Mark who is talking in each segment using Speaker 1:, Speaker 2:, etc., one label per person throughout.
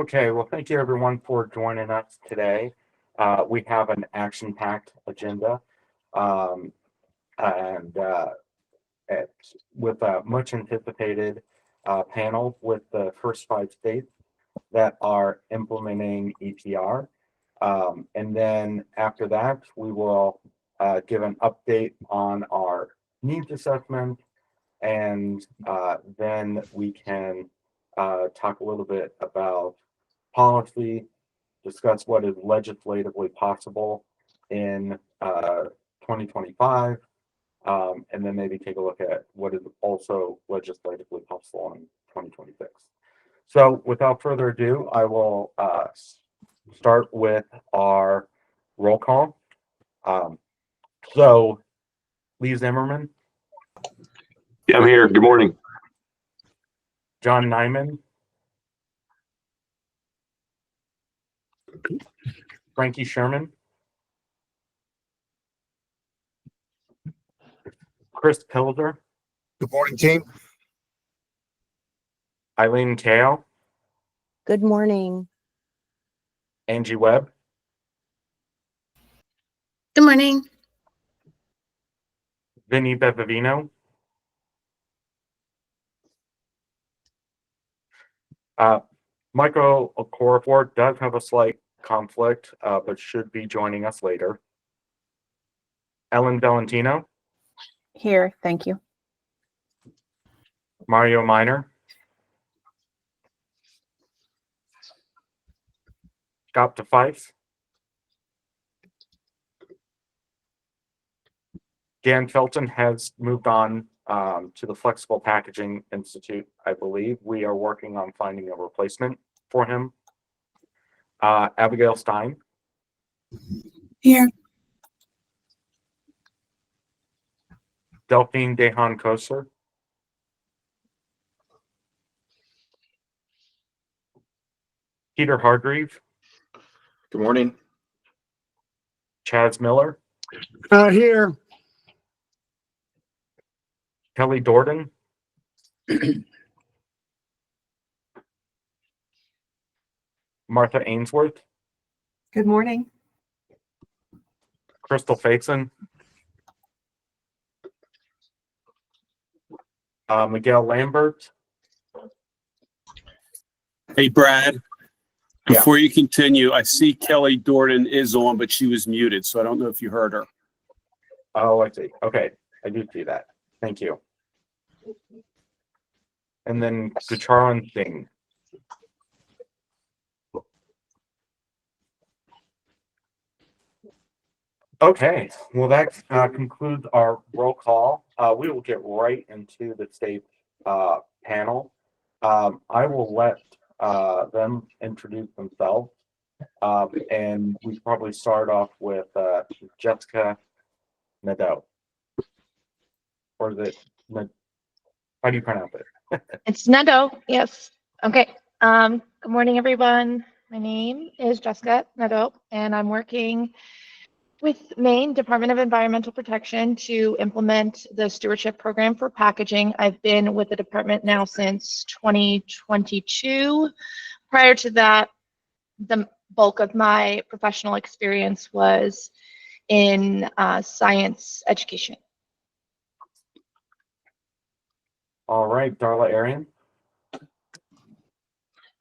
Speaker 1: Okay, well, thank you everyone for joining us today. We have an action-packed agenda, um, and with a much anticipated panel with the first 5 states that are implementing EPR. And then after that, we will give an update on our needs assessment, and then we can talk a little bit about policy, discuss what is legislatively possible in 2025, and then maybe take a look at what is also legislatively possible in 2026. So without further ado, I will start with our roll call. So Lee Zimmerman.
Speaker 2: Yeah, I'm here. Good morning.
Speaker 1: John Nyman. Frankie Sherman. Chris Pilger.
Speaker 3: Good morning, team.
Speaker 1: Eileen Kale.
Speaker 4: Good morning.
Speaker 1: Angie Webb.
Speaker 5: Good morning.
Speaker 1: Vinny Bevavino. Michael Okorafor does have a slight conflict, but should be joining us later. Ellen Valentino.
Speaker 4: Here, thank you.
Speaker 1: Mario Miner. Scott DeFife. Dan Felton has moved on to the Flexible Packaging Institute, I believe. We are working on finding a replacement for him. Abigail Stein.
Speaker 5: Here.
Speaker 1: Delphine Dehan Koser. Peter Hargreave.
Speaker 2: Good morning.
Speaker 1: Chaz Miller.
Speaker 3: Here.
Speaker 1: Kelly Dorden. Martha Ainsworth.
Speaker 4: Good morning.
Speaker 1: Crystal Faison. Miguel Lambert.
Speaker 6: Hey, Brad, before you continue, I see Kelly Dorden is on, but she was muted, so I don't know if you heard her.
Speaker 1: Oh, I see. Okay, I do see that. Thank you. And then Gucharan Singh. Okay, well, that concludes our roll call. We will get right into the state panel. I will let them introduce themselves. And we probably start off with Jessica Nadeau. Or is it, how do you pronounce it?
Speaker 5: It's Nadeau. Yes. Okay. Good morning, everyone. My name is Jessica Nadeau, and I'm working with Maine Department of Environmental Protection to implement the stewardship program for packaging. I've been with the department now since 2022. Prior to that, the bulk of my professional experience was in science education.
Speaker 1: All right, Darla Arians.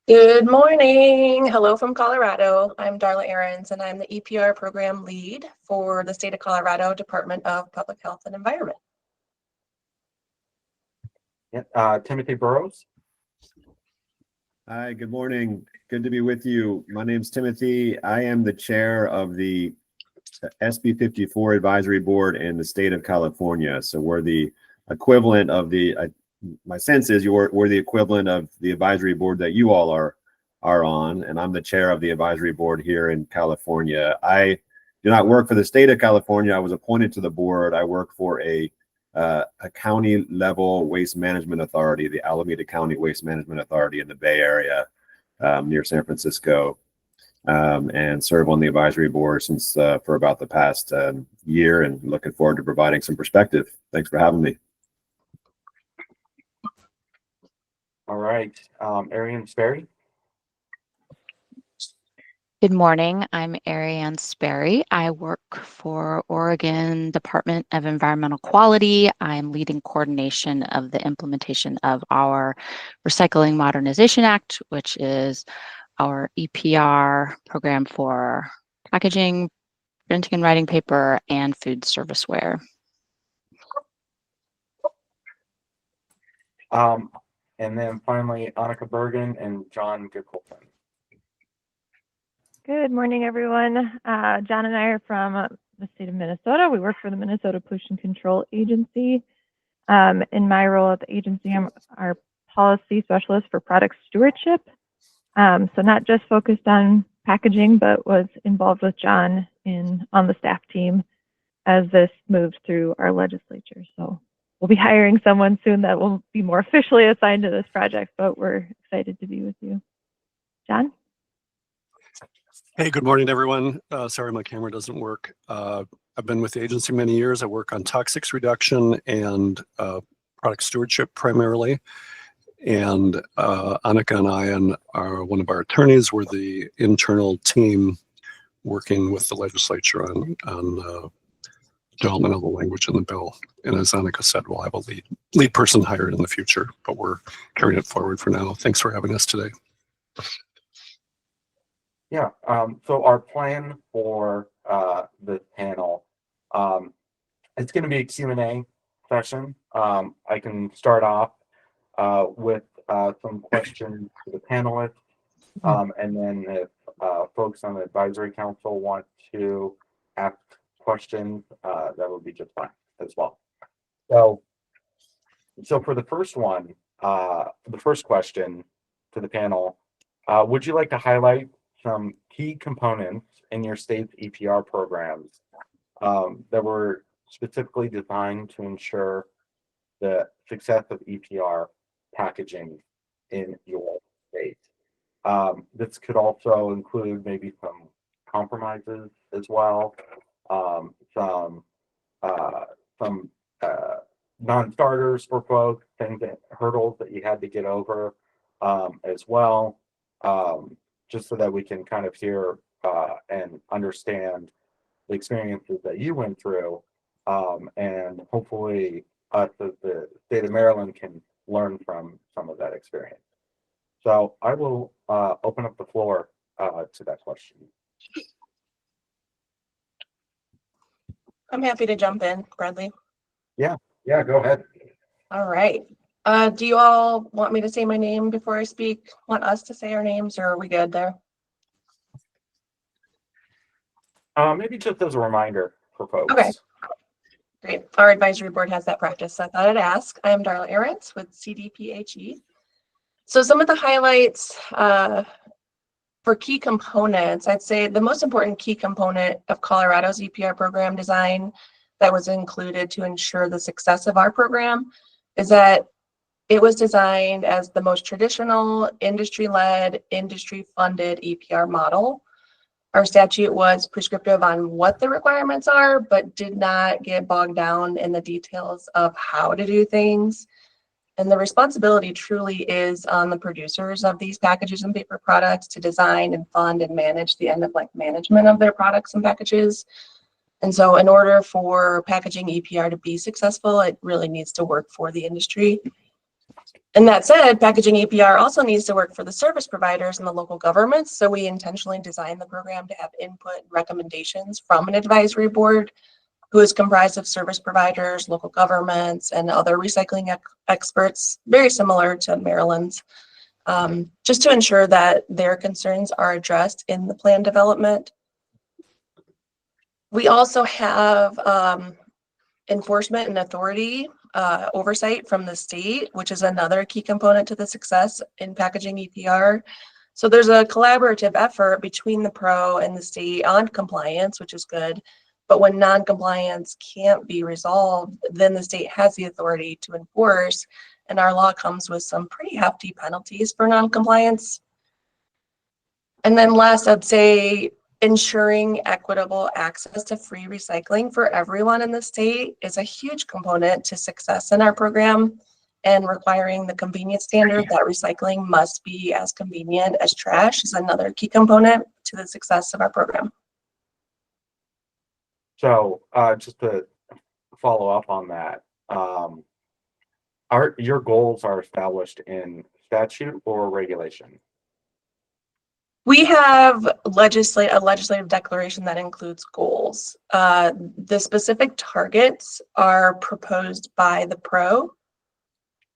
Speaker 7: Good morning. Hello from Colorado. I'm Darla Arians, and I'm the EPR program lead for the state of Colorado Department of Public Health and Environment.
Speaker 1: Yeah, Timothy Burroughs.
Speaker 8: Hi, good morning. Good to be with you. My name's Timothy. I am the chair of the SB54 advisory board in the state of California. So we're the equivalent of the my sense is we're the equivalent of the advisory board that you all are on, and I'm the chair of the advisory board here in California. I do not work for the state of California. I was appointed to the board. I work for a county level waste management authority, the Alameda County Waste Management Authority in the Bay Area near San Francisco, and serve on the advisory board since for about the past year, and looking forward to providing some perspective. Thanks for having me.
Speaker 1: All right, Arianne Sperry.
Speaker 9: Good morning. I'm Arianne Sperry. I work for Oregon Department of Environmental Quality. I'm leading coordination of the implementation of our Recycling Modernization Act, which is our EPR program for packaging, printing and writing paper, and food serviceware.
Speaker 1: And then finally, Annika Bergen and John Gilkeson.
Speaker 10: Good morning, everyone. John and I are from the state of Minnesota. We work for the Minnesota Pollution Control Agency. In my role at the agency, I'm our policy specialist for product stewardship. So not just focused on packaging, but was involved with John on the staff team as this moves through our legislature. So we'll be hiring someone soon that will be more officially assigned to this project, but we're excited to be with you. John?
Speaker 11: Hey, good morning, everyone. Sorry, my camera doesn't work. I've been with the agency many years. I work on toxics reduction and product stewardship primarily. And Annika and I and one of our attorneys were the internal team working with the legislature on development of the language in the bill. And as Annika said, we'll have a lead person hired in the future, but we're carrying it forward for now. Thanks for having us today.
Speaker 1: Yeah, so our plan for the panel, it's going to be a Q&A session. I can start off with some questions to the panelists, and then if folks on the advisory council want to ask questions, that would be just fine as well. So for the first one, the first question to the panel, would you like to highlight some key components in your state's EPR programs that were specifically designed to ensure the success of EPR packaging in your state? This could also include maybe some compromises as well, some non-starters for folks, hurdles that you had to get over as well. Just so that we can kind of hear and understand the experiences that you went through, and hopefully us as the state of Maryland can learn from some of that experience. So I will open up the floor to that question.
Speaker 7: I'm happy to jump in, Bradley.
Speaker 1: Yeah, go ahead.
Speaker 7: All right. Do you all want me to say my name before I speak? Want us to say our names, or are we good there?
Speaker 1: Maybe just as a reminder for folks.
Speaker 7: Okay. Great. Our advisory board has that practice, so I thought I'd ask. I am Darla Arians with CDPHE. So some of the highlights for key components, I'd say the most important key component of Colorado's EPR program design that was included to ensure the success of our program is that it was designed as the most traditional, industry-led, industry-funded EPR model. Our statute was prescriptive on what the requirements are, but did not get bogged down in the details of how to do things. And the responsibility truly is on the producers of these packages and paper products to design and fund and manage the end-of-life management of their products and packages. And so in order for packaging EPR to be successful, it really needs to work for the industry. And that said, packaging EPR also needs to work for the service providers and the local governments. So we intentionally designed the program to have input and recommendations from an advisory board who is comprised of service providers, local governments, and other recycling experts, very similar to Maryland's, just to ensure that their concerns are addressed in the plan development. We also have enforcement and authority oversight from the state, which is another key component to the success in packaging EPR. So there's a collaborative effort between the pro and the state on compliance, which is good. But when non-compliance can't be resolved, then the state has the authority to enforce. And our law comes with some pretty hefty penalties for non-compliance. And then last, I'd say ensuring equitable access to free recycling for everyone in the state is a huge component to success in our program, and requiring the convenience standard that recycling must be as convenient as trash is another key component to the success of our program.
Speaker 1: So just to follow up on that, your goals are established in statute or regulation?
Speaker 7: We have a legislative declaration that includes goals. The specific targets are proposed by the PRO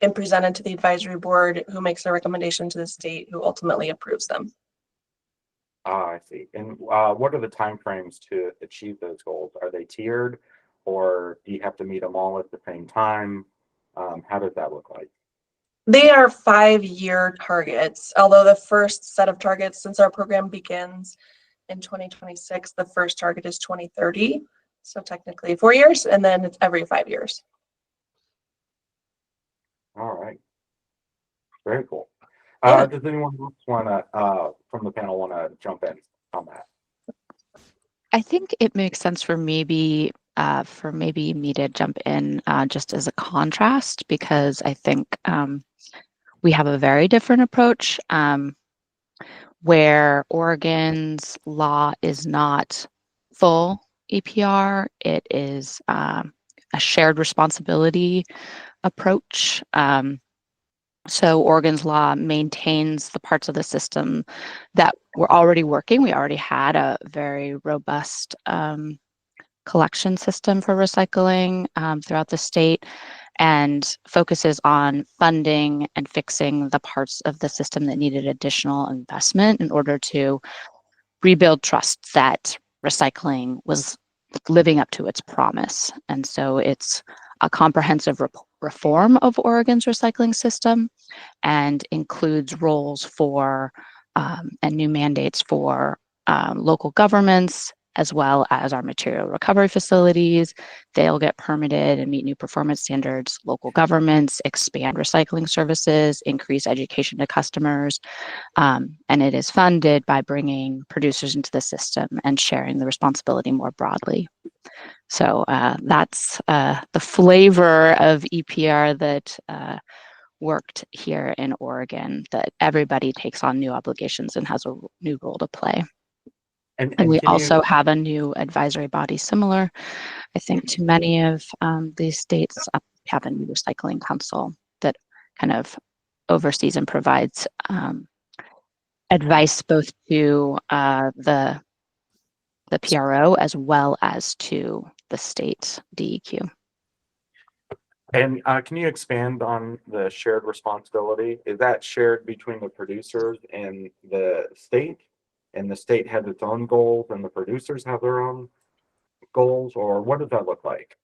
Speaker 7: and presented to the advisory board, who makes a recommendation to the state, who ultimately approves them.
Speaker 1: I see. And what are the timeframes to achieve those goals? Are they tiered, or do you have to meet them all at the same time? How does that look like?
Speaker 7: They are 5-year targets, although the first set of targets, since our program begins in 2026, the first target is 2030. So technically 4 years, and then it's every 5 years.
Speaker 1: All right. Very cool.
Speaker 7: Yeah.
Speaker 1: Does anyone else from the panel want to jump in on that?
Speaker 9: I think it makes sense for maybe me to jump in just as a contrast, because I think we have a very different approach where Oregon's law is not full EPR. It is a shared responsibility approach. So Oregon's law maintains the parts of the system that were already working. We already had a very robust collection system for recycling throughout the state, and focuses on funding and fixing the parts of the system that needed additional investment in order to rebuild trust that recycling was living up to its promise. And so it's a comprehensive reform of Oregon's recycling system, and includes roles for and new mandates for local governments, as well as our material recovery facilities. They'll get permitted and meet new performance standards. Local governments expand recycling services, increase education to customers, and it is funded by bringing producers into the system and sharing the responsibility more broadly. So that's the flavor of EPR that worked here in Oregon, that everybody takes on new obligations and has a new role to play. And we also have a new advisory body similar, I think, to many of these states. Have a new recycling council that kind of oversees and provides advice both to the PRO as well as to the state DEQ.
Speaker 1: And can you expand on the shared responsibility? Is that shared between the producers and the state? And the state has its own goals and the producers have their own goals, or what does that look like?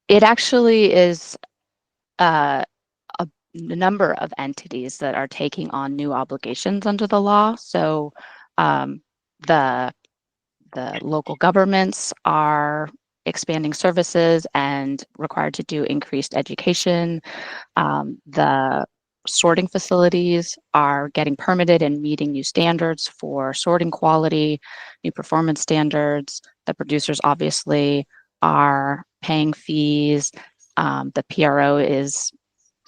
Speaker 9: It actually is a number of entities that are taking on new obligations under the law. So the local governments are expanding services and required to do increased education. The sorting facilities are getting permitted and meeting new standards for sorting quality, new performance standards. The producers obviously are paying fees. The PRO is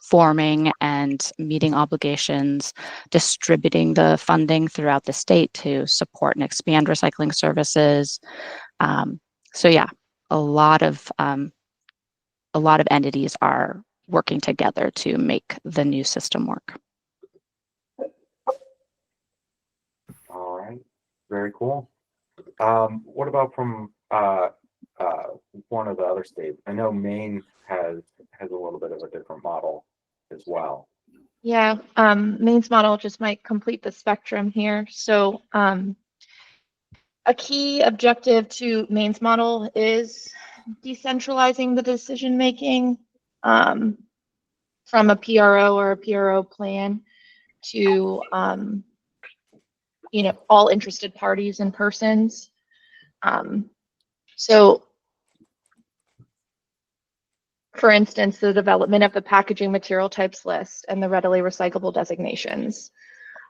Speaker 9: forming and meeting obligations, distributing the funding throughout the state to support and expand recycling services. So yeah, a lot of entities are working together to make the new system work.
Speaker 1: All right, very cool. What about from one of the other states? I know Maine has a little bit of a different model as well.
Speaker 5: Yeah, Maine's model just might complete the spectrum here. So a key objective to Maine's model is decentralizing the decision making from a PRO or a PRO plan to all interested parties and persons. So for instance, the development of the packaging material types list and the readily recyclable designations,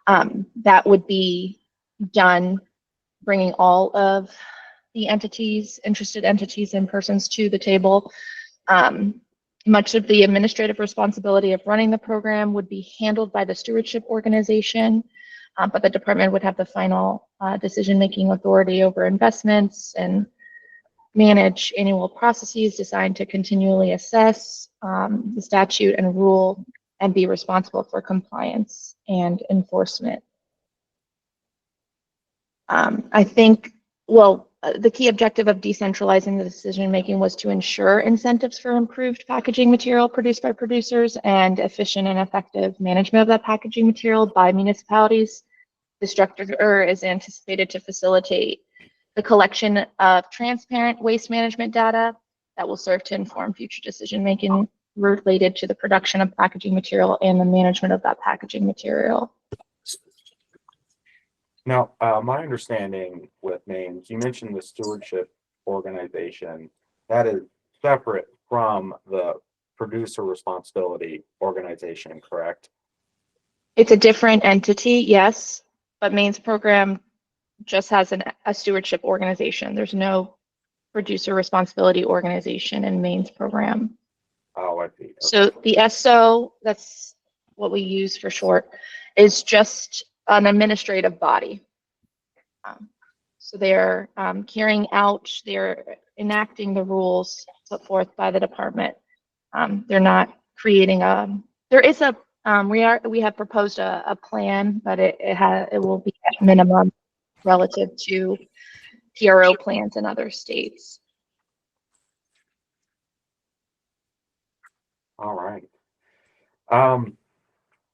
Speaker 5: that would be done bringing all of the interested entities and persons to the table. Much of the administrative responsibility of running the program would be handled by the stewardship organization. but the department would have the final decision-making authority over investments and manage annual processes designed to continually assess the statute and rule and be responsible for compliance and enforcement. I think, well, the key objective of decentralizing the decision-making was to ensure incentives for improved packaging material produced by producers and efficient and effective management of that packaging material by municipalities. The structure is anticipated to facilitate the collection of transparent waste management data that will serve to inform future decision-making related to the production of packaging material and the management of that packaging material.
Speaker 1: Now, my understanding with Maine, you mentioned the stewardship organization. That is separate from the producer responsibility organization, correct?
Speaker 5: It's a different entity, yes, but Maine's program just has a stewardship organization. There's no producer responsibility organization in Maine's program.
Speaker 1: Oh, I see. Okay.
Speaker 5: So the SO, that's what we use for short, is just an administrative body. So they're carrying out, they're enacting the rules put forth by the department. They're not creating there is a, we have proposed a plan, but it will be at minimum relative to PRO plans in other states.
Speaker 1: All right.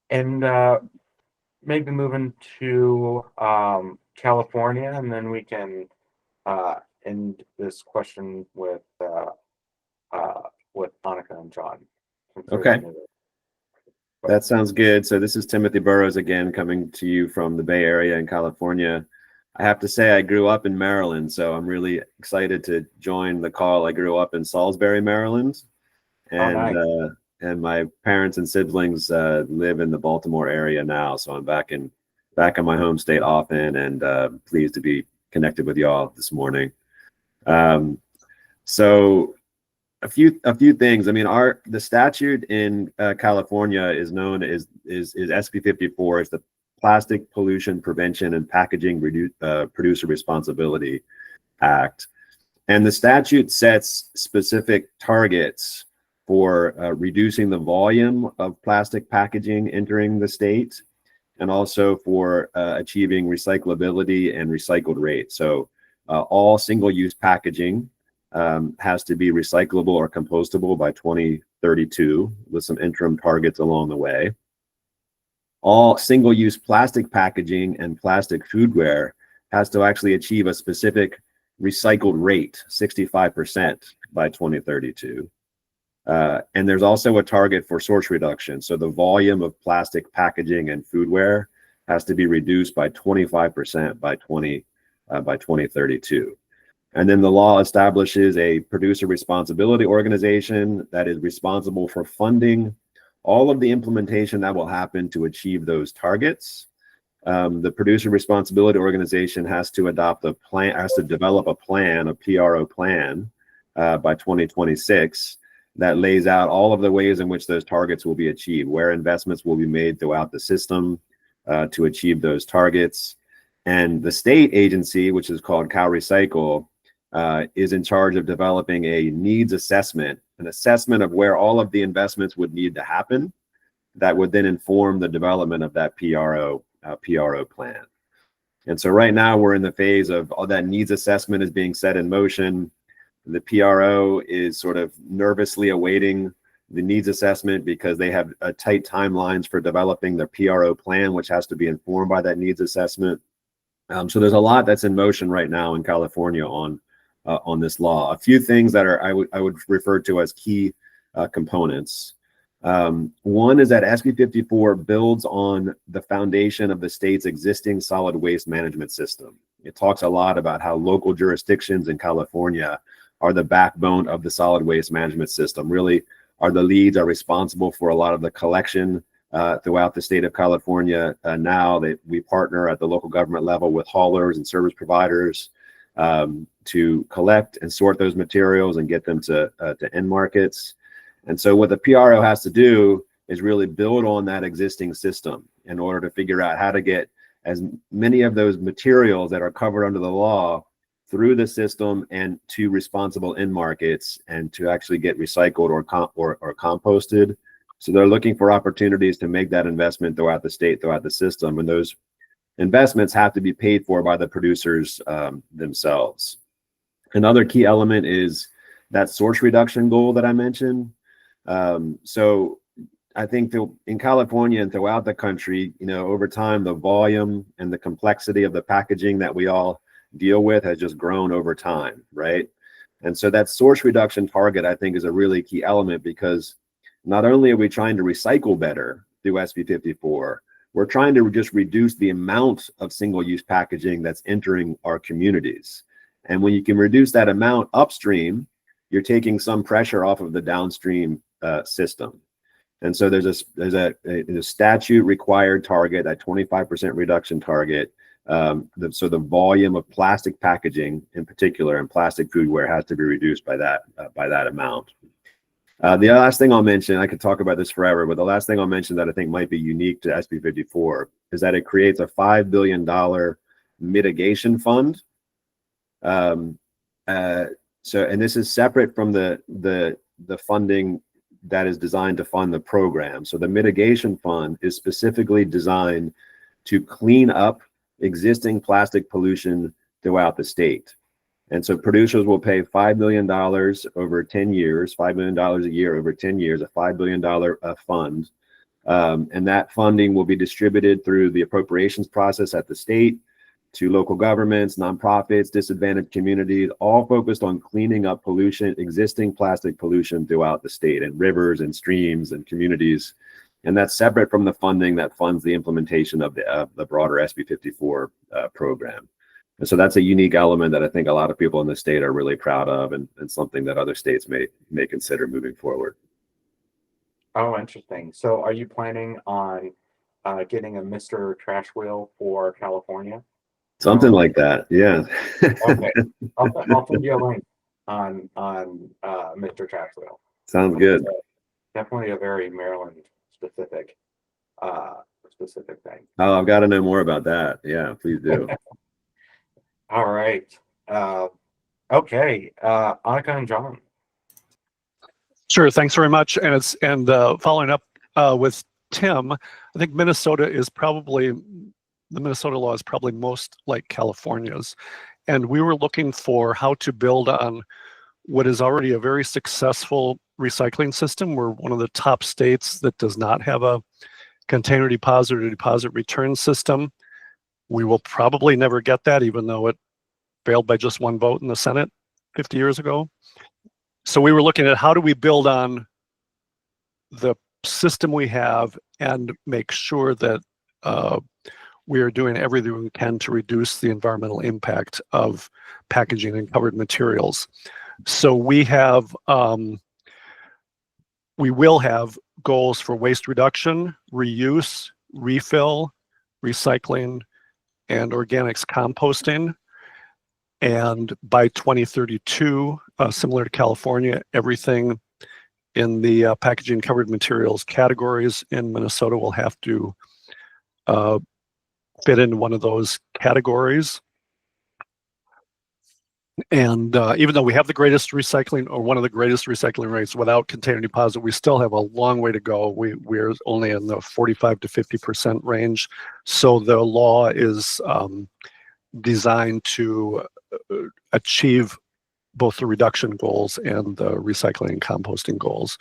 Speaker 1: And maybe moving to California, and then we can end this question with Annika and John.
Speaker 8: Okay. That sounds good. So this is Timothy Burroughs again, coming to you from the Bay Area in California. I have to say I grew up in Maryland, so I'm really excited to join the call. I grew up in Salisbury, Maryland, and
Speaker 1: nice.
Speaker 8: And my parents and siblings live in the Baltimore area now, so I'm back in my home state often, and pleased to be connected with y'all this morning. So a few things. I mean, the statute in California is known as SB222. It's the Plastic Pollution Prevention and Packaging Producer Responsibility Act, and the statute sets specific targets for reducing the volume of plastic packaging entering the state, and also for achieving recyclability and recycled rate. So all single-use packaging has to be recyclable or compostable by 2032, with some interim targets along the way. All single-use plastic packaging and plastic foodware has to actually achieve a specific recycled rate, 65% by 2032. And there's also a target for source reduction. So the volume of plastic packaging and foodware has to be reduced by 25% by 2032. And then the law establishes a producer responsibility organization that is responsible for funding all of the implementation that will happen to achieve those targets. The producer responsibility organization has to adopt a plan, has to develop a plan, a PRO plan by 2026 that lays out all of the ways in which those targets will be achieved, where investments will be made throughout the system to achieve those targets. And the state agency, which is called CalRecycle, is in charge of developing a needs assessment, an assessment of where all of the investments would need to happen that would then inform the development of that PRO plan. And so right now we're in the phase of all that needs assessment is being set in motion. The PRO is sort of nervously awaiting the needs assessment because they have tight timelines for developing the PRO plan, which has to be informed by that needs assessment. So there's a lot that's in motion right now in California on this law. A few things that I would refer to as key components. One is that SB222 builds on the foundation of the state's existing solid waste management system. It talks a lot about how local jurisdictions in California are the backbone of the solid waste management system, really are the leads, are responsible for a lot of the collection throughout the state of California. Now that we partner at the local government level with haulers and service providers to collect and sort those materials and get them to end markets. And so what the PRO has to do is really build on that existing system in order to figure out how to get as many of those materials that are covered under the law through the system and to responsible end markets and to actually get recycled or composted. So they're looking for opportunities to make that investment throughout the state, throughout the system. And those investments have to be paid for by the producers themselves. Another key element is that source reduction goal that I mentioned. So I think in California and throughout the country, over time, the volume and the complexity of the packaging that we all deal with has just grown over time, right? And so that source reduction target, I think, is a really key element, because not only are we trying to recycle better through SB54, we're trying to just reduce the amount of single-use packaging that's entering our communities. And when you can reduce that amount upstream, you're taking some pressure off of the downstream system. And so there's a statute required target, that 25% reduction target. So the volume of plastic packaging in particular and plastic foodware has to be reduced by that amount. The last thing I'll mention, I could talk about this forever, but the last thing I'll mention that I think might be unique to SB54 is that it creates a $5 billion mitigation fund. And this is separate from the funding that is designed to fund the program. So the mitigation fund is specifically designed to clean up existing plastic pollution throughout the state. And so producers will pay $5 million over 10 years, $5 million a year over 10 years, a $5 billion fund. And that funding will be distributed through the appropriations process at the state to local governments, nonprofits, disadvantaged communities, all focused on cleaning up pollution, existing plastic pollution throughout the state, and rivers and streams and communities. And that's separate from the funding that funds the implementation of the broader SB54 program. And so that's a unique element that I think a lot of people in the state are really proud of, and something that other states may consider moving forward.
Speaker 1: Oh, interesting. So are you planning on getting a Mr. Trash Wheel for California?
Speaker 8: Something like that, yeah.
Speaker 1: Okay, I'll send you a link on Mr. Trash Wheel.
Speaker 8: Sounds good.
Speaker 1: Definitely a very Maryland specific thing.
Speaker 8: Oh, I've got to know more about that. Yeah, please do.
Speaker 1: All right. Okay. Annika and John.
Speaker 11: Sure, thanks very much. And following up with Tim, I think the Minnesota law is probably most like California's. And we were looking for how to build on what is already a very successful recycling system. We're one of the top states that does not have a container deposit or deposit return system. We will probably never get that, even though it failed by just one vote in the Senate 50 years ago. So we were looking at how do we build on the system we have and make sure that we are doing everything we can to reduce the environmental impact of packaging and covered materials. So we will have goals for waste reduction, reuse, refill, recycling, and organics composting. And by 2032, similar to California, everything in the packaging covered materials categories in Minnesota will have to fit into one of those categories. And even though we have the greatest recycling, or one of the greatest recycling rates without container deposit, we still have a long way to go. We're only in the 45 to 50% range. So the law is designed to achieve both the reduction goals and the recycling and composting goals.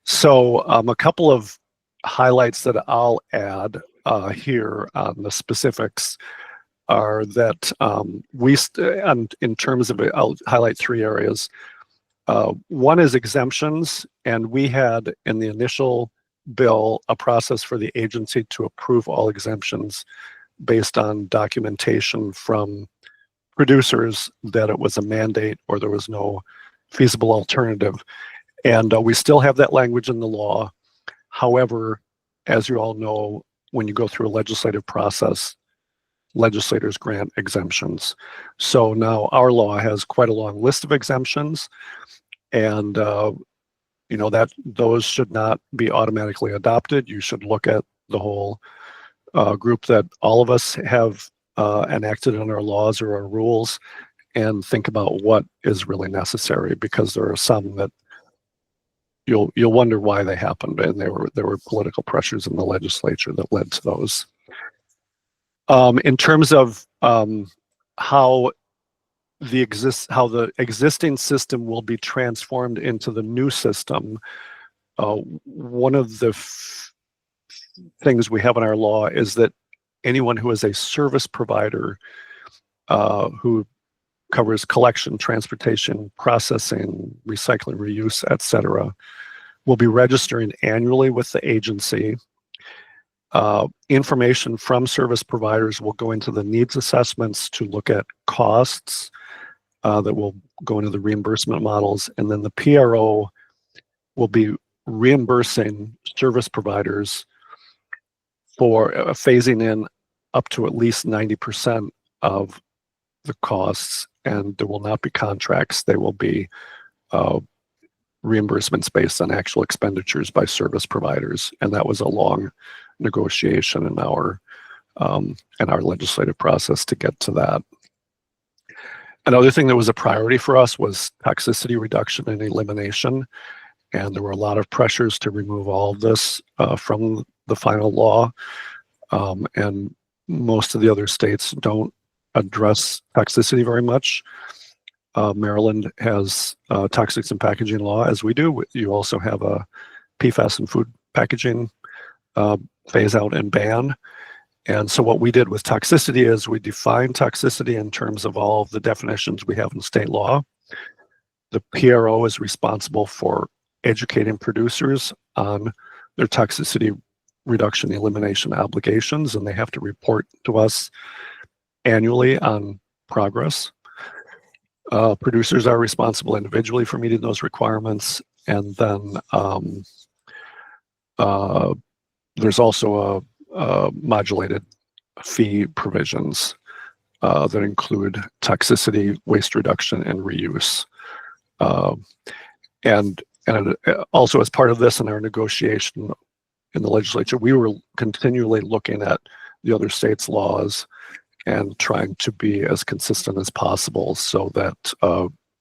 Speaker 11: So a couple of highlights that I'll add here on the specifics are that in terms of, I'll highlight three areas. One is exemptions, and we had in the initial bill a process for the agency to approve all exemptions based on documentation from producers that it was a mandate or there was no feasible alternative. And we still have that language in the law. However, as you all know, when you go through a legislative process, legislators grant exemptions. So now our law has quite a long list of exemptions, and that those should not be automatically adopted. You should look at the whole group that all of us have enacted in our laws or our rules, and think about what is really necessary, because there are some that you'll wonder why they happened, and there were political pressures in the legislature that led to those. In terms of how the existing system will be transformed into the new system, one of the things we have in our law is that anyone who is a service provider who covers collection, transportation, processing, recycling, reuse, etc., will be registering annually with the agency. Information from service providers will go into the needs assessments to look at costs that will go into the reimbursement models, and then the PRO will be reimbursing service providers for phasing in up to at least 90% of the costs, and there will not be contracts. They will be reimbursements based on actual expenditures by service providers, and that was a long negotiation in our legislative process to get to that. Another thing that was a priority for us was toxicity reduction and elimination, and there were a lot of pressures to remove all of this from the final law, and most of the other states don't address toxicity very much. Maryland has toxics and packaging law, as we do. You also have a PFAS and food packaging phase out and ban. And so what we did with toxicity is we defined toxicity in terms of all of the definitions we have in state law. The PRO is responsible for educating producers on their toxicity reduction elimination obligations, and they have to report to us annually on progress. Producers are responsible individually for meeting those requirements, and then there's also a modulated fee provisions that include toxicity, waste reduction, and reuse. And also, as part of this in our negotiation in the legislature, we were continually looking at the other states' laws and trying to be as consistent as possible so that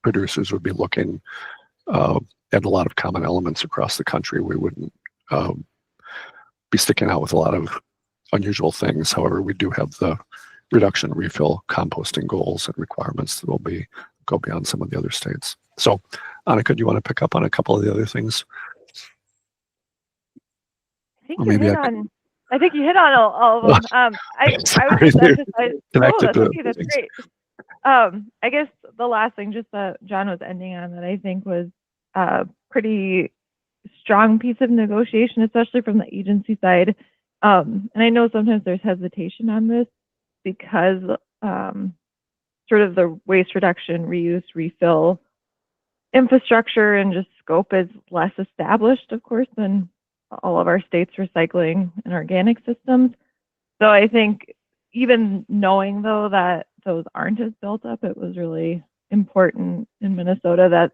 Speaker 11: producers would be looking at a lot of common elements across the country. We wouldn't be sticking out with a lot of unusual things. However, we do have the reduction, refill, composting goals and requirements that will go beyond some of the other states. So, Annika, do you want to pick up on a couple of the other things?
Speaker 10: I think you hit on all of them. I would just emphasize. That's great. I guess the last thing, just that John was ending on, that I think was a pretty strong piece of negotiation, especially from the agency side. And I know sometimes there's hesitation on this because sort of the waste reduction, reuse, refill infrastructure and just scope is less established, of course, than all of our states' recycling and organic systems. So I think even knowing, though, that those aren't as built up, it was really important in Minnesota that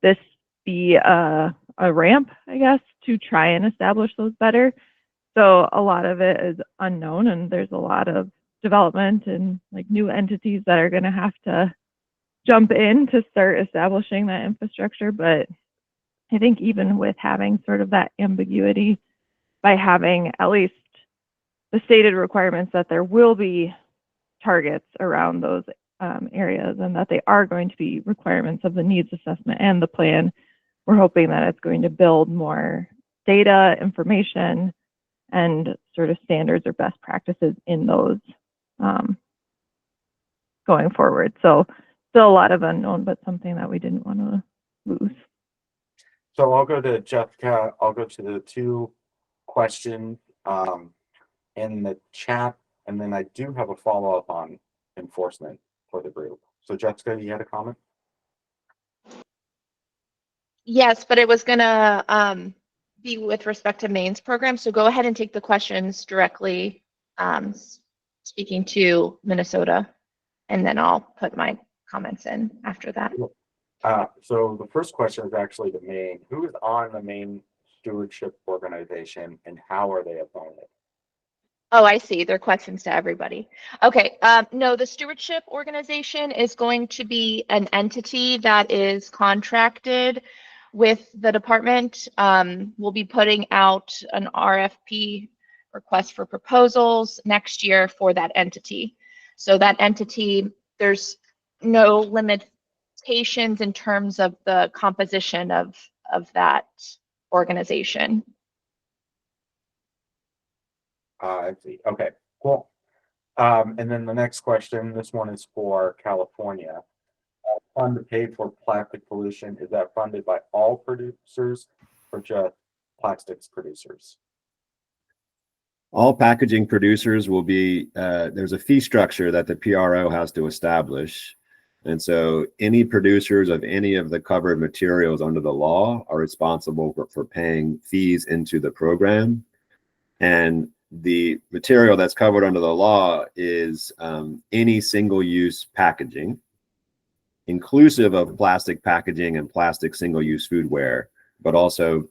Speaker 10: this be a ramp, I guess, to try and establish those better. So a lot of it is unknown, and there's a lot of development and like new entities that are going to have to jump in to start establishing that infrastructure. But I think even with having sort of that ambiguity, by having at least the stated requirements that there will be targets around those areas and that they are going to be requirements of the needs assessment and the plan, we're hoping that it's going to build more data, information, and sort of standards or best practices in those going forward. So still a lot of unknown, but something that we didn't want to lose.
Speaker 1: So I'll go to Jessica. I'll go to the two questions in the chat, and then I do have a follow-up on enforcement for the group. So Jessica, you had a comment?
Speaker 5: Yes, but it was gonna be with respect to Maine's program. So go ahead and take the questions directly, speaking to Minnesota, and then I'll put my comments in after that.
Speaker 1: So the first question is actually to Maine. Who is on the Maine Stewardship Organization and how are they appointed?
Speaker 5: Oh, I see. They're questions to everybody. Okay. No, the stewardship organization is going to be an entity that is contracted with the department. We'll be putting out an RFP, request for proposals, next year for that entity. So that entity, there's no limitations in terms of the composition of that organization.
Speaker 1: I see. Okay, cool. And then the next question, this one is for California. Fund to pay for plastic pollution, is that funded by all producers or just plastics producers?
Speaker 8: All packaging producers will be, there's a fee structure that the PRO has to establish. And so any producers of any of the covered materials under the law are responsible for paying fees into the program. And the material that's covered under the law is any single-use packaging, inclusive of plastic packaging and plastic single-use foodware, but also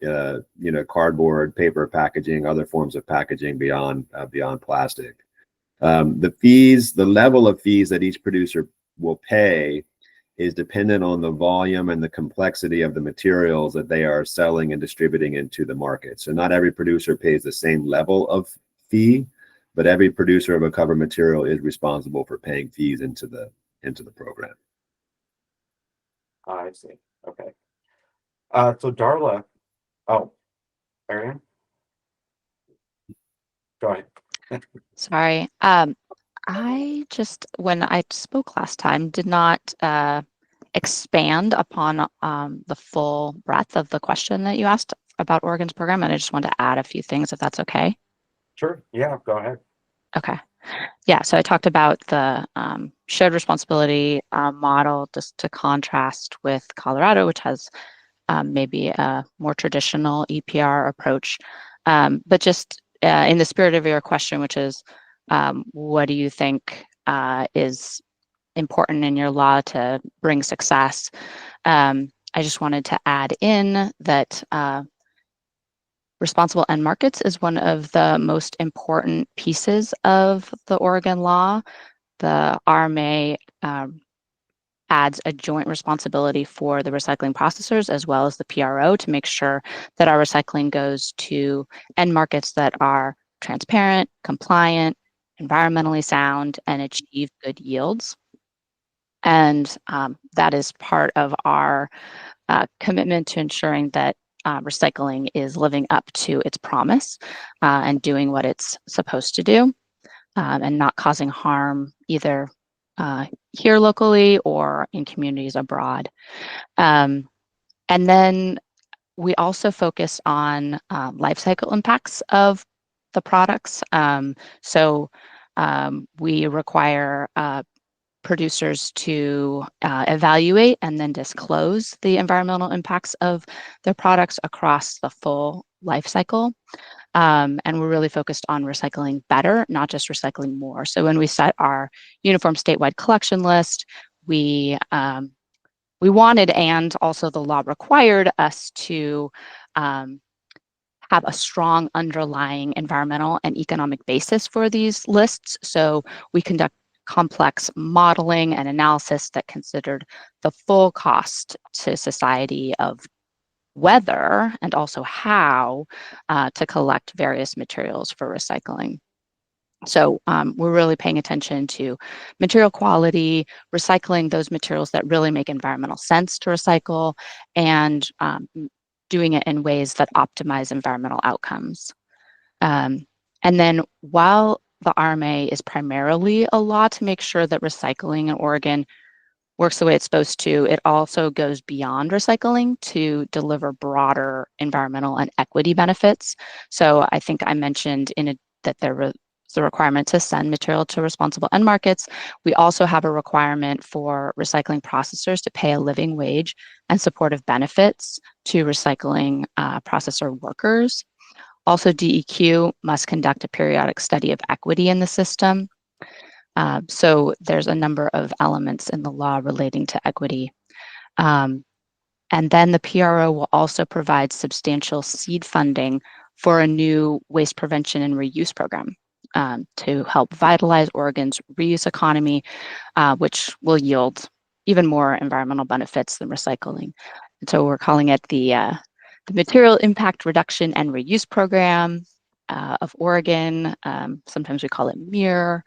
Speaker 8: cardboard, paper packaging, other forms of packaging beyond plastic. The level of fees that each producer will pay is dependent on the volume and the complexity of the materials that they are selling and distributing into the market. So not every producer pays the same level of fee, but every producer of a covered material is responsible for paying fees into the program.
Speaker 1: I see. Okay. So Darla, Arianne? Go ahead.
Speaker 9: Sorry. I just, when I spoke last time, did not expand upon the full breadth of the question that you asked about Oregon's program, and I just wanted to add a few things, if that's okay.
Speaker 1: Sure. Yeah, go ahead.
Speaker 9: Okay. Yeah, so I talked about the shared responsibility model, just to contrast with Colorado, which has maybe a more traditional EPR approach. But just in the spirit of your question, which is, what do you think is important in your law to bring success? I just wanted to add in that responsible end markets is one of the most important pieces of the Oregon law. The RMA adds a joint responsibility for the recycling processors as well as the PRO to make sure that our recycling goes to end markets that are transparent, compliant, environmentally sound, and achieve good yields. And that is part of our commitment to ensuring that recycling is living up to its promise and doing what it's supposed to do and not causing harm either here locally or in communities abroad. And then we also focus on life cycle impacts of the products. So we require producers to evaluate and then disclose the environmental impacts of their products across the full life cycle. And we're really focused on recycling better, not just recycling more. So when we set our uniform statewide collection list, we wanted, and also the law required us to have a strong underlying environmental and economic basis for these lists. So we conduct complex modeling and analysis that considered the full cost to society of whether and also how to collect various materials for recycling. So we're really paying attention to material quality, recycling those materials that really make environmental sense to recycle, and doing it in ways that optimize environmental outcomes. And then while the RMA is primarily a law to make sure that recycling in Oregon works the way it's supposed to, it also goes beyond recycling to deliver broader environmental and equity benefits. So I think I mentioned that there was the requirement to send material to responsible end markets. We also have a requirement for recycling processors to pay a living wage and supportive benefits to recycling processor workers. Also, DEQ must conduct a periodic study of equity in the system. So there's a number of elements in the law relating to equity. And then the PRO will also provide substantial seed funding for a new waste prevention and reuse program. to help vitalize Oregon's reuse economy, which will yield even more environmental benefits than recycling. And so we're calling it the Material Impact Reduction and Reuse Program of Oregon. Sometimes we call it MIR.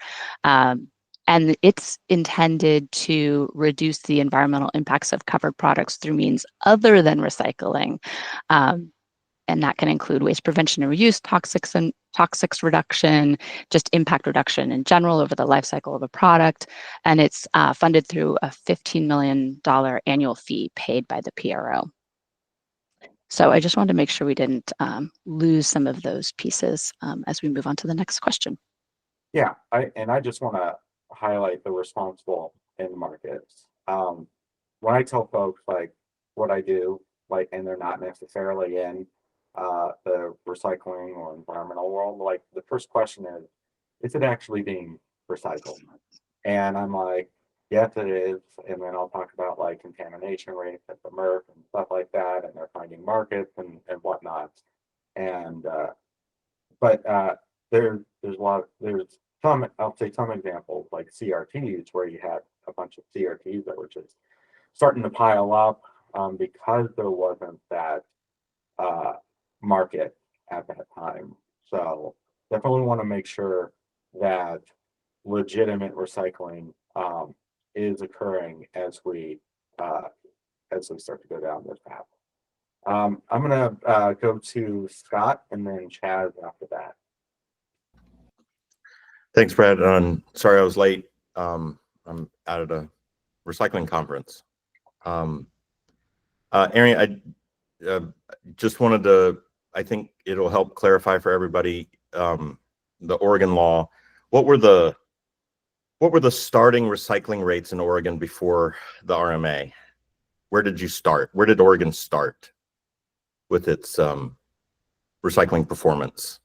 Speaker 9: And it's intended to reduce the environmental impacts of covered products through means other than recycling. And that can include waste prevention and reuse, toxics reduction, just impact reduction in general over the life cycle of a product. And it's funded through a $15 million annual fee paid by the PRO. So I just wanted to make sure we didn't lose some of those pieces as we move on to the next question.
Speaker 1: Yeah, I just want to highlight the responsible end markets. When I tell folks like what I do, like, and they're not necessarily in the recycling or environmental world, like the first question is it actually being recycled? And I'm like, yes, it is. And then I'll talk about like contamination rates at the MRF and stuff like that, and they're finding markets and whatnot. And but there's some, I'll say some examples like CRTs where you had a bunch of CRTs that were just starting to pile up because there wasn't that market at that time. So definitely want to make sure that legitimate recycling is occurring as we start to go down this path. I'm gonna go to Scott and then Chaz after that.
Speaker 2: Thanks, Brad. Sorry I was late. I'm out at a recycling conference. Arianne, I just wanted to, I think it'll help clarify for everybody the Oregon law. What were the starting recycling rates in Oregon before the RMA? Where did you start? Where did Oregon start with its recycling performance?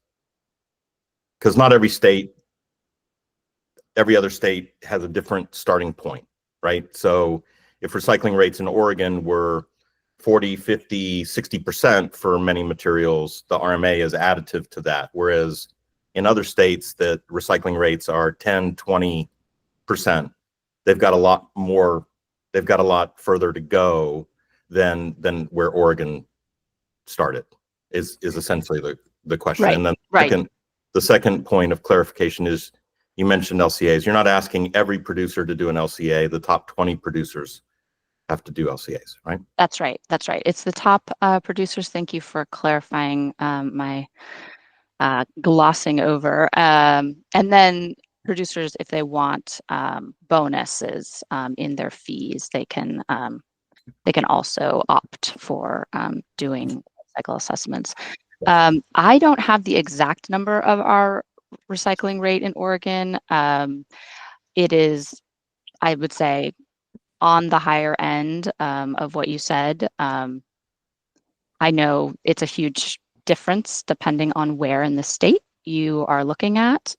Speaker 2: Because not every state, every other state has a different starting point, right? So if recycling rates in Oregon were 40, 50, 60% for many materials, the RMA is additive to that. Whereas in other states that recycling rates are 10, 20%, they've got a lot more, they've got a lot further to go than where Oregon started is essentially the question.
Speaker 9: Right.
Speaker 2: And then the second point of clarification is you mentioned LCAs. You're not asking every producer to do an LCA. The top 20 producers have to do LCAs, right?
Speaker 9: That's right. That's right. It's the top producers. Thank you for clarifying my glossing over. And then producers, if they want bonuses in their fees, they can also opt for doing cycle assessments. I don't have the exact number of our recycling rate in Oregon. It is, I would say, on the higher end of what you said. I know it's a huge difference depending on where in the state you are looking at.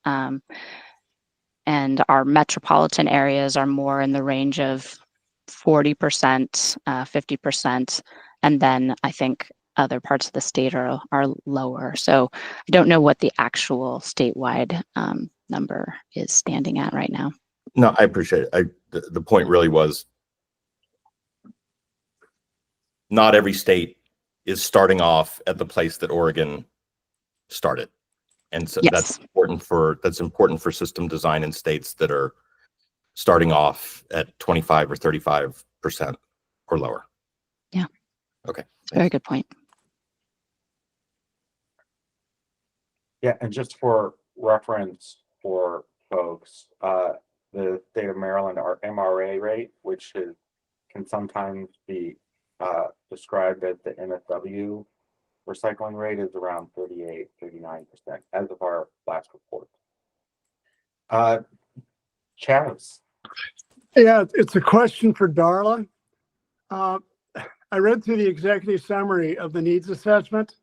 Speaker 9: And our metropolitan areas are more in the range of 40%, 50%. And then I think other parts of the state are lower. So I don't know what the actual statewide number is standing at right now.
Speaker 2: No, I appreciate it. The point really was not every state is starting off at the place that Oregon started. And so
Speaker 9: Yes.
Speaker 2: that's important for system design in states that are starting off at 25 or 35% or lower.
Speaker 9: Yeah.
Speaker 2: Okay.
Speaker 9: Very good point.
Speaker 1: Yeah, and just for reference for folks, the state of Maryland, our MRA rate, which can sometimes be described as the NSW recycling rate, is around 38, 39% as of our last report. Chaz.
Speaker 3: Yeah, it's a question for Darla. I read through the executive summary of the needs assessment,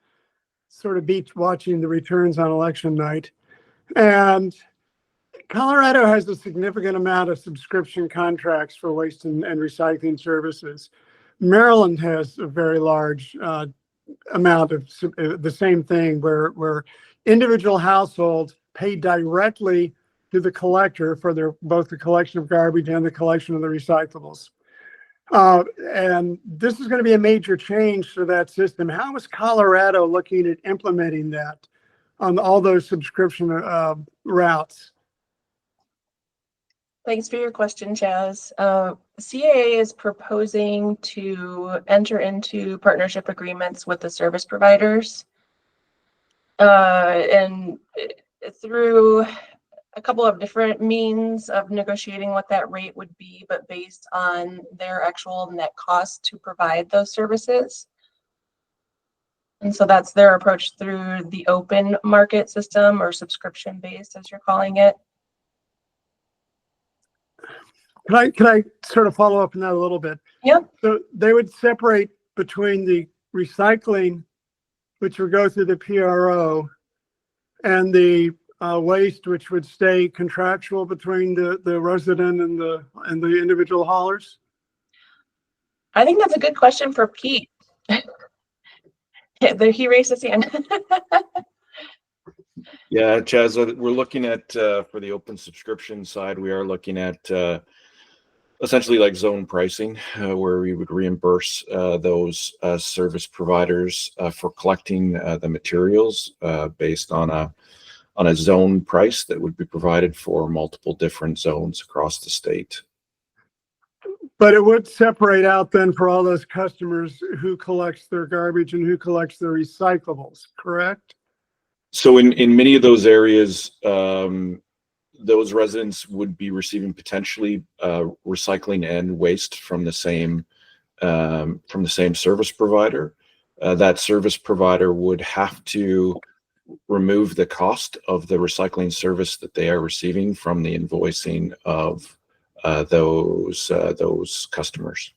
Speaker 3: sort of beach watching the returns on election night. And Colorado has a significant amount of subscription contracts for waste and recycling services. Maryland has a very large amount of the same thing where individual households pay directly to the collector for both the collection of garbage and the collection of the recyclables. And this is going to be a major change to that system. How is Colorado looking at implementing that on all those subscription routes?
Speaker 7: Thanks for your question, Chaz. CAA is proposing to enter into partnership agreements with the service providers. And through a couple of different means of negotiating what that rate would be, but based on their actual net cost to provide those services. And so that's their approach through the open market system, or subscription based, as you're calling it.
Speaker 3: Can I sort of follow up on that a little bit?
Speaker 7: Yep.
Speaker 3: So they would separate between the recycling, which would go through the PRO, and the waste, which would stay contractual between the resident and the individual haulers?
Speaker 7: I think that's a good question for Pete. He raised his hand.
Speaker 2: Yeah, Chaz, we're looking at, for the open subscription side, we are looking at essentially like zone pricing, where we would reimburse those service providers for collecting the materials based on a zone price that would be provided for multiple different zones across the state.
Speaker 3: But it would separate out then for all those customers who collects their garbage and who collects their recyclables, correct?
Speaker 2: So in many of those areas, those residents would be receiving potentially recycling and waste from the same service provider. That service provider would have to remove the cost of the recycling service that they are receiving from the invoicing of those customers.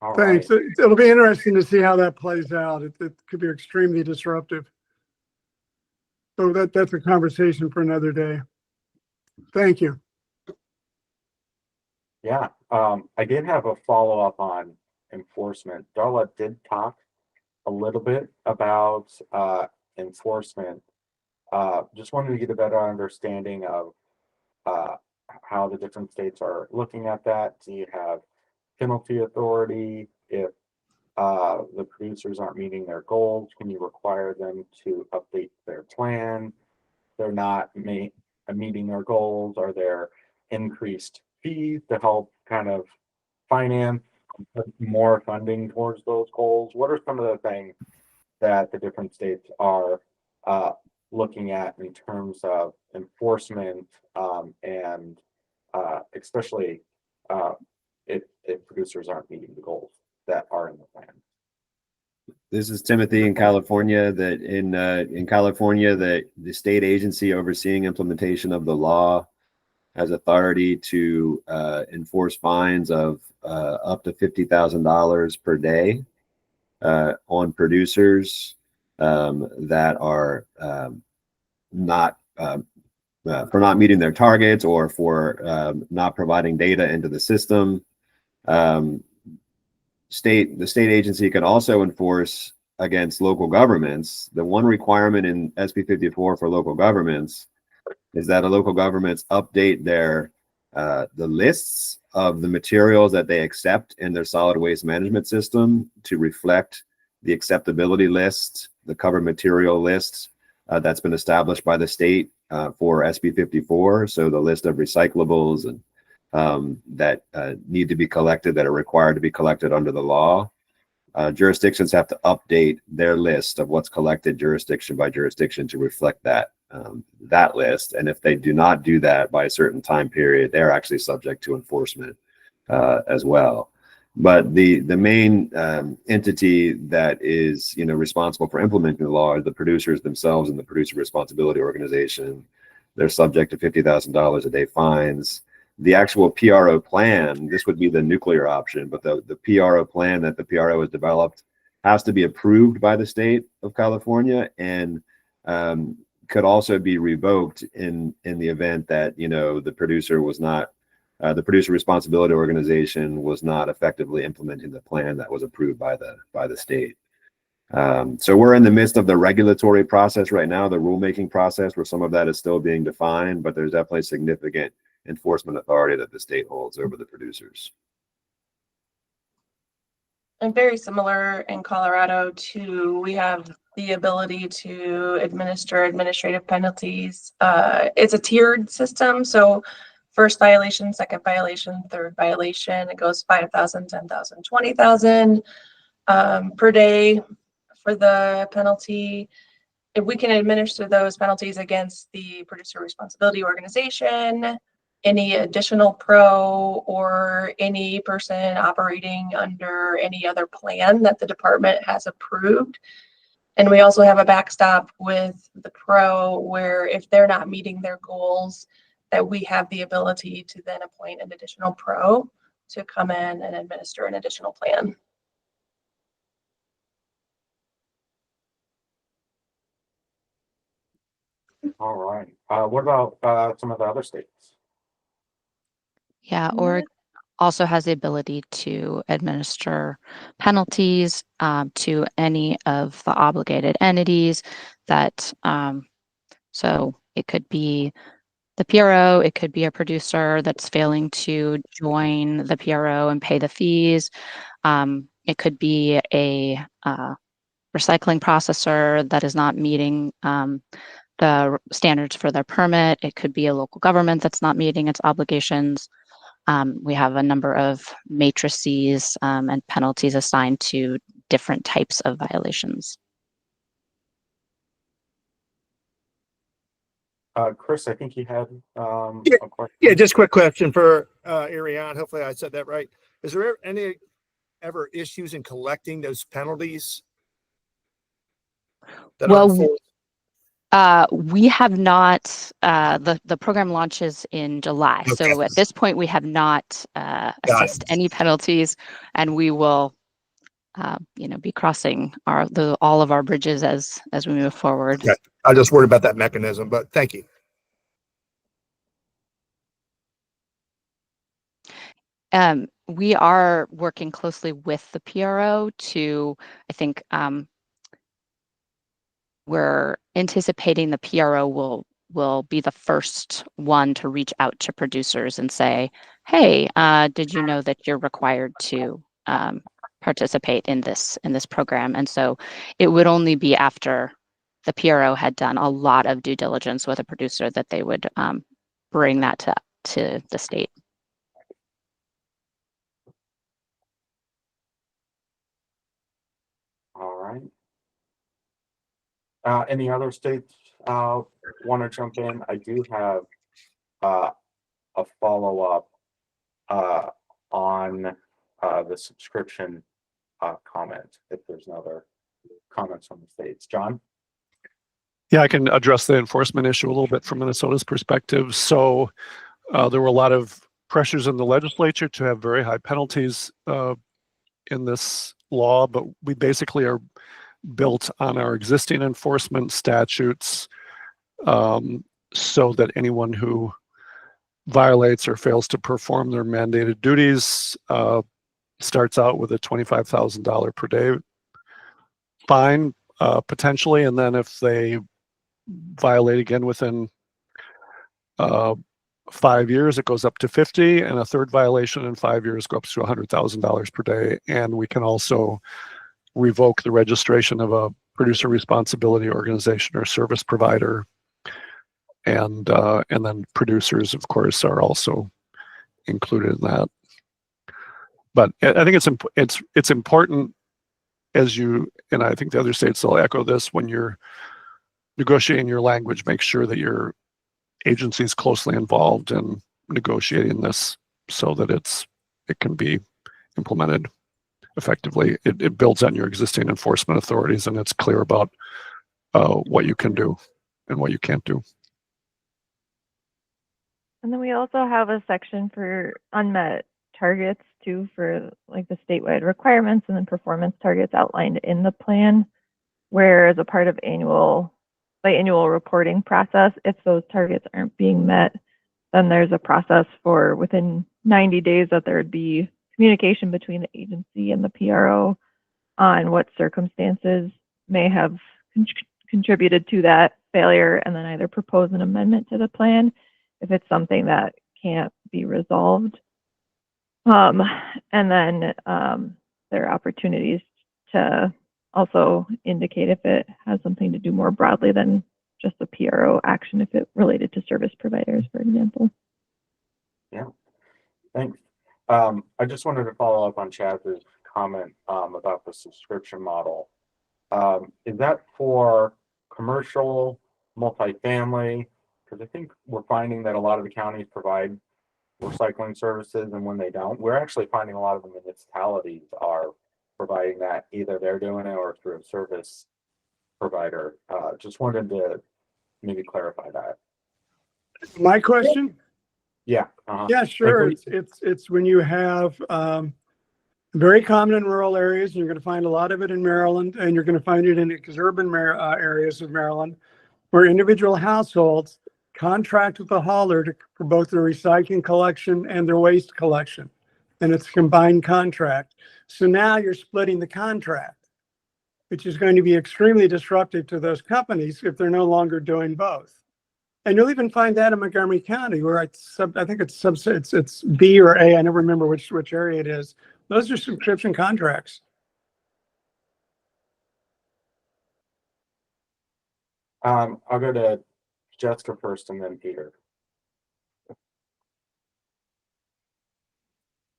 Speaker 1: All
Speaker 3: Thanks.
Speaker 1: right.
Speaker 3: It'll be interesting to see how that plays out. It could be extremely disruptive. So that's a conversation for another day. Thank you.
Speaker 1: Yeah, I did have a follow-up on enforcement. Darla did talk a little bit about enforcement. Just wanted to get a better understanding of how the different states are looking at that. Do you have penalty authority if the producers aren't meeting their goals? Can you require them to update their plan? They're not meeting their goals. Are there increased fees to help kind of finance more funding towards those goals? What are some of the things that the different states are looking at in terms of enforcement, and especially if producers aren't meeting the goals that are in the plan?
Speaker 8: This is Timothy in California. That in California, that the state agency overseeing implementation of the law has authority to enforce fines of up to $50,000 per day on producers that are not for not meeting their targets or for not providing data into the system. The state agency can also enforce against local governments. The one requirement in SB 54 for local governments is that a local governments update their the lists of the materials that they accept in their solid waste management system to reflect the acceptability list, the covered material lists that's been established by the state for SB 54. So the list of recyclables and that need to be collected, that are required to be collected under the law. Jurisdictions have to update their list of what's collected jurisdiction by jurisdiction to reflect that that list. And if they do not do that by a certain time period, they're actually subject to enforcement as well. But the main entity that is responsible for implementing the law are the producers themselves and the Producer Responsibility Organization. They're subject to $50,000 a day fines. The actual PRO plan, this would be the nuclear option, but the PRO plan that the PRO has developed has to be approved by the state of California, and could also be revoked in the event that the producer was not the Producer Responsibility Organization was not effectively implementing the plan that was approved by the state. So we're in the midst of the regulatory process right now, the rulemaking process, where some of that is still being defined, but there's definitely significant enforcement authority that the state holds over the producers.
Speaker 7: And very similar in Colorado too, we have the ability to administer administrative penalties. It's a tiered system. So first violation, second violation, third violation, it goes 5,000, 10,000, 20,000 per day for the penalty. If we can administer those penalties against the producer responsibility organization, any additional pro, or any person operating under any other plan that the department has approved. And we also have a backstop with the pro where if they're not meeting their goals, that we have the ability to then appoint an additional pro to come in and administer an additional plan.
Speaker 1: All right. What about some of the other states?
Speaker 9: Yeah, Oregon also has the ability to administer penalties to any of the obligated entities that, so it could be the PRO, it could be a producer that's failing to join the PRO and pay the fees. It could be a recycling processor that is not meeting the standards for their permit. It could be a local government that's not meeting its obligations. We have a number of matrices and penalties assigned to different types of violations.
Speaker 1: Chris, I think you had a question.
Speaker 12: Yeah, just a quick question for Arianne. Hopefully I said that right. Is there any ever issues in collecting those penalties?
Speaker 9: Well, we have not, the program launches in July.
Speaker 12: Okay.
Speaker 9: So at this point, we have not assessed any penalties, and we will, be crossing all of our bridges as we move forward.
Speaker 12: Okay. I just worried about that mechanism, but thank you.
Speaker 9: We are working closely with the PRO to, I think, we're anticipating the PRO will be the first one to reach out to producers and say, hey, did you know that you're required to participate in this program? And so it would only be after the PRO had done a lot of due diligence with a producer that they would bring that to the state.
Speaker 1: All right. Any other states want to jump in? I do have a follow-up on the subscription comment, if there's no other comments on the states. John?
Speaker 11: Yeah, I can address the enforcement issue a little bit from Minnesota's perspective. So there were a lot of pressures in the legislature to have very high penalties in this law, but we basically are built on our existing enforcement statutes so that anyone who violates or fails to perform their mandated duties starts out with a $25,000 per day fine, potentially, and then if they violate again within 5 years, it goes up to 50, and a third violation in 5 years goes up to $100,000 per day. And we can also revoke the registration of a producer responsibility organization or service provider, and then producers, of course, are also included in that. But I think it's important, as you, and I think the other states will echo this, when you're negotiating your language, make sure that your agency is closely involved in negotiating this so that it can be implemented effectively. It builds on your existing enforcement authorities, and it's clear about what you can do and what you can't do.
Speaker 10: And then we also have a section for unmet targets too, for like the statewide requirements and then performance targets outlined in the plan, where as a part of annual reporting process, if those targets aren't being met, then there's a process for within 90 days that there would be communication between the agency and the PRO on what circumstances may have contributed to that failure, and then either propose an amendment to the plan if it's something that can't be resolved. And then there are opportunities to also indicate if it has something to do more broadly than just a PRO action, if it related to service providers, for example.
Speaker 1: Yeah, thanks. I just wanted to follow up on Chaz's comment about the subscription model. Is that for commercial, multifamily? Because I think we're finding that a lot of the counties provide recycling services, and when they don't, we're actually finding a lot of the municipalities are providing that. Either they're doing it or through a service provider. Just wanted to maybe clarify that.
Speaker 3: My question?
Speaker 1: Yeah.
Speaker 3: Yeah, sure.
Speaker 1: Like
Speaker 3: It's when you have very common in rural areas, and you're going to find a lot of it in Maryland, and you're going to find it in urban areas of Maryland, where individual households contract with the hauler for both their recycling collection and their waste collection. And it's a combined contract. So now you're splitting the contract, which is going to be extremely disruptive to those companies if they're no longer doing both. And you'll even find that in Montgomery County, where I think it's B or A. I never remember which area it is. Those are subscription contracts.
Speaker 1: I'll go to Jessica first and then Peter.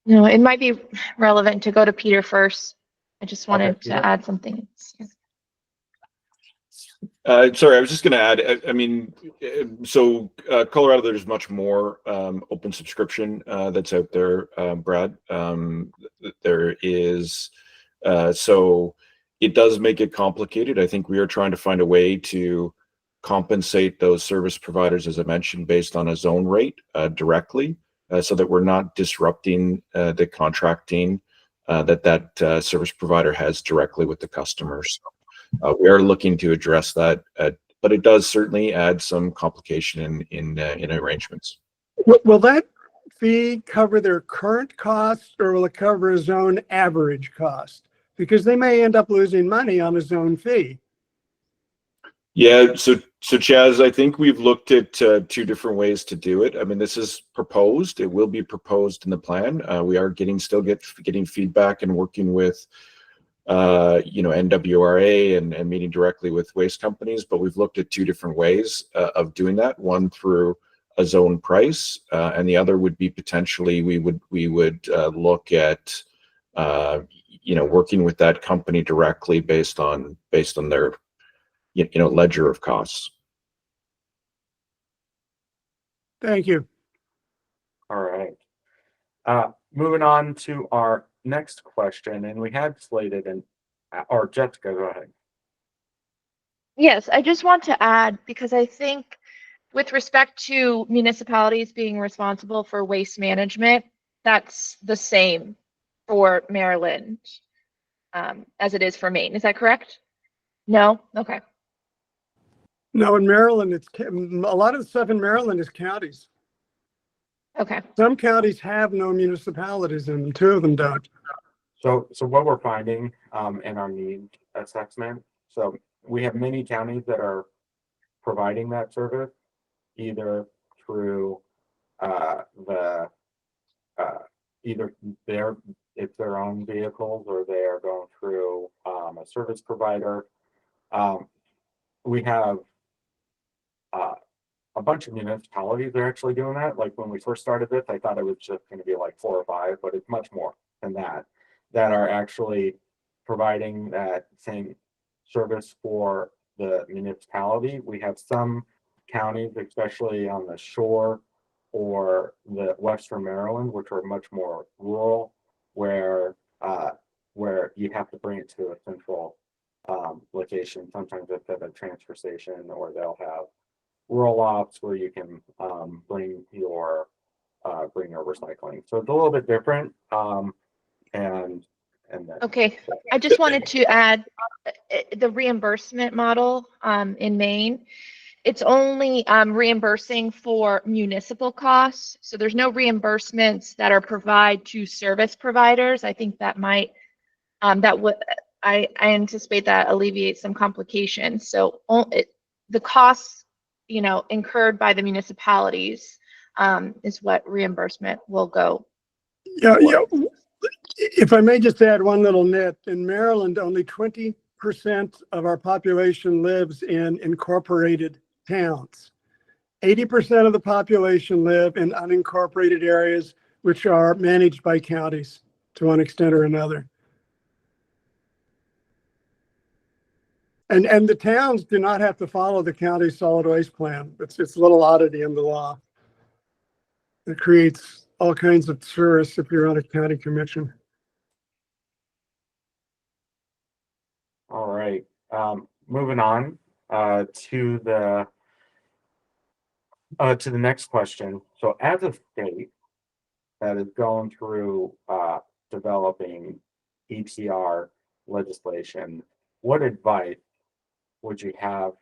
Speaker 5: No, it might be relevant to go to Peter first. I just wanted
Speaker 1: Peter.
Speaker 5: to add something.
Speaker 2: Sorry, I was just going to add, I mean, so Colorado, there's much more open subscription that's out there, Brad. There is, so it does make it complicated. I think we are trying to find a way to compensate those service providers, as I mentioned, based on a zone rate directly, so that we're not disrupting the contracting that service provider has directly with the customers. We are looking to address that, but it does certainly add some complication in arrangements.
Speaker 3: Will that fee cover their current costs, or will it cover a zone average cost? Because they may end up losing money on a zone fee.
Speaker 2: Yeah, so Chaz, I think we've looked at two different ways to do it. I mean, this is proposed. It will be proposed in the plan. We are still getting feedback and working with NWRA and meeting directly with waste companies, but we've looked at two different ways of doing that. One through a zone price, and the other would be potentially we would look at working with that company directly based on their ledger of costs.
Speaker 3: Thank you.
Speaker 1: All right. Moving on to our next question, and we had slated or Jessica, go ahead.
Speaker 5: Yes, I just want to add, because I think with respect to municipalities being responsible for waste management, that's the same for Maryland as it is for Maine. Is that correct? No? Okay.
Speaker 3: No, in Maryland, a lot of the stuff in Maryland is counties.
Speaker 5: Okay.
Speaker 3: Some counties have no municipalities in them. Two of them don't.
Speaker 1: So what we're finding in our need assessment, so we have many counties that are providing that service, either through it's their own vehicles, or they are going through a service provider. We have a bunch of municipalities that are actually doing that. Like when we first started this, I thought it was just going to be like 4 or 5, but it's much more than that are actually providing that same service for the municipality. We have some counties, especially on the shore or the Western Maryland, which are much more rural, where you have to bring it to a central location. Sometimes it's at a transfer station, or they'll have roll-offs where you can bring your recycling. So it's a little bit different.
Speaker 5: Okay, I just wanted to add the reimbursement model in Maine. It's only reimbursing for municipal costs. So there's no reimbursements that are provided to service providers. I think that might, I anticipate that alleviates some complications. So the costs, incurred by the municipalities is what reimbursement will go.
Speaker 3: Yeah, if I may just add one little nit, in Maryland, only 20% of our population lives in incorporated towns. 80% of the population live in unincorporated areas, which are managed by counties to one extent or another. And the towns do not have to follow the county solid waste plan. It's a little oddity in the law. It creates all kinds of tourists if you're on a county commission.
Speaker 1: All right, moving on to the next question. So as a state that is going through developing EPR legislation, what advice would you have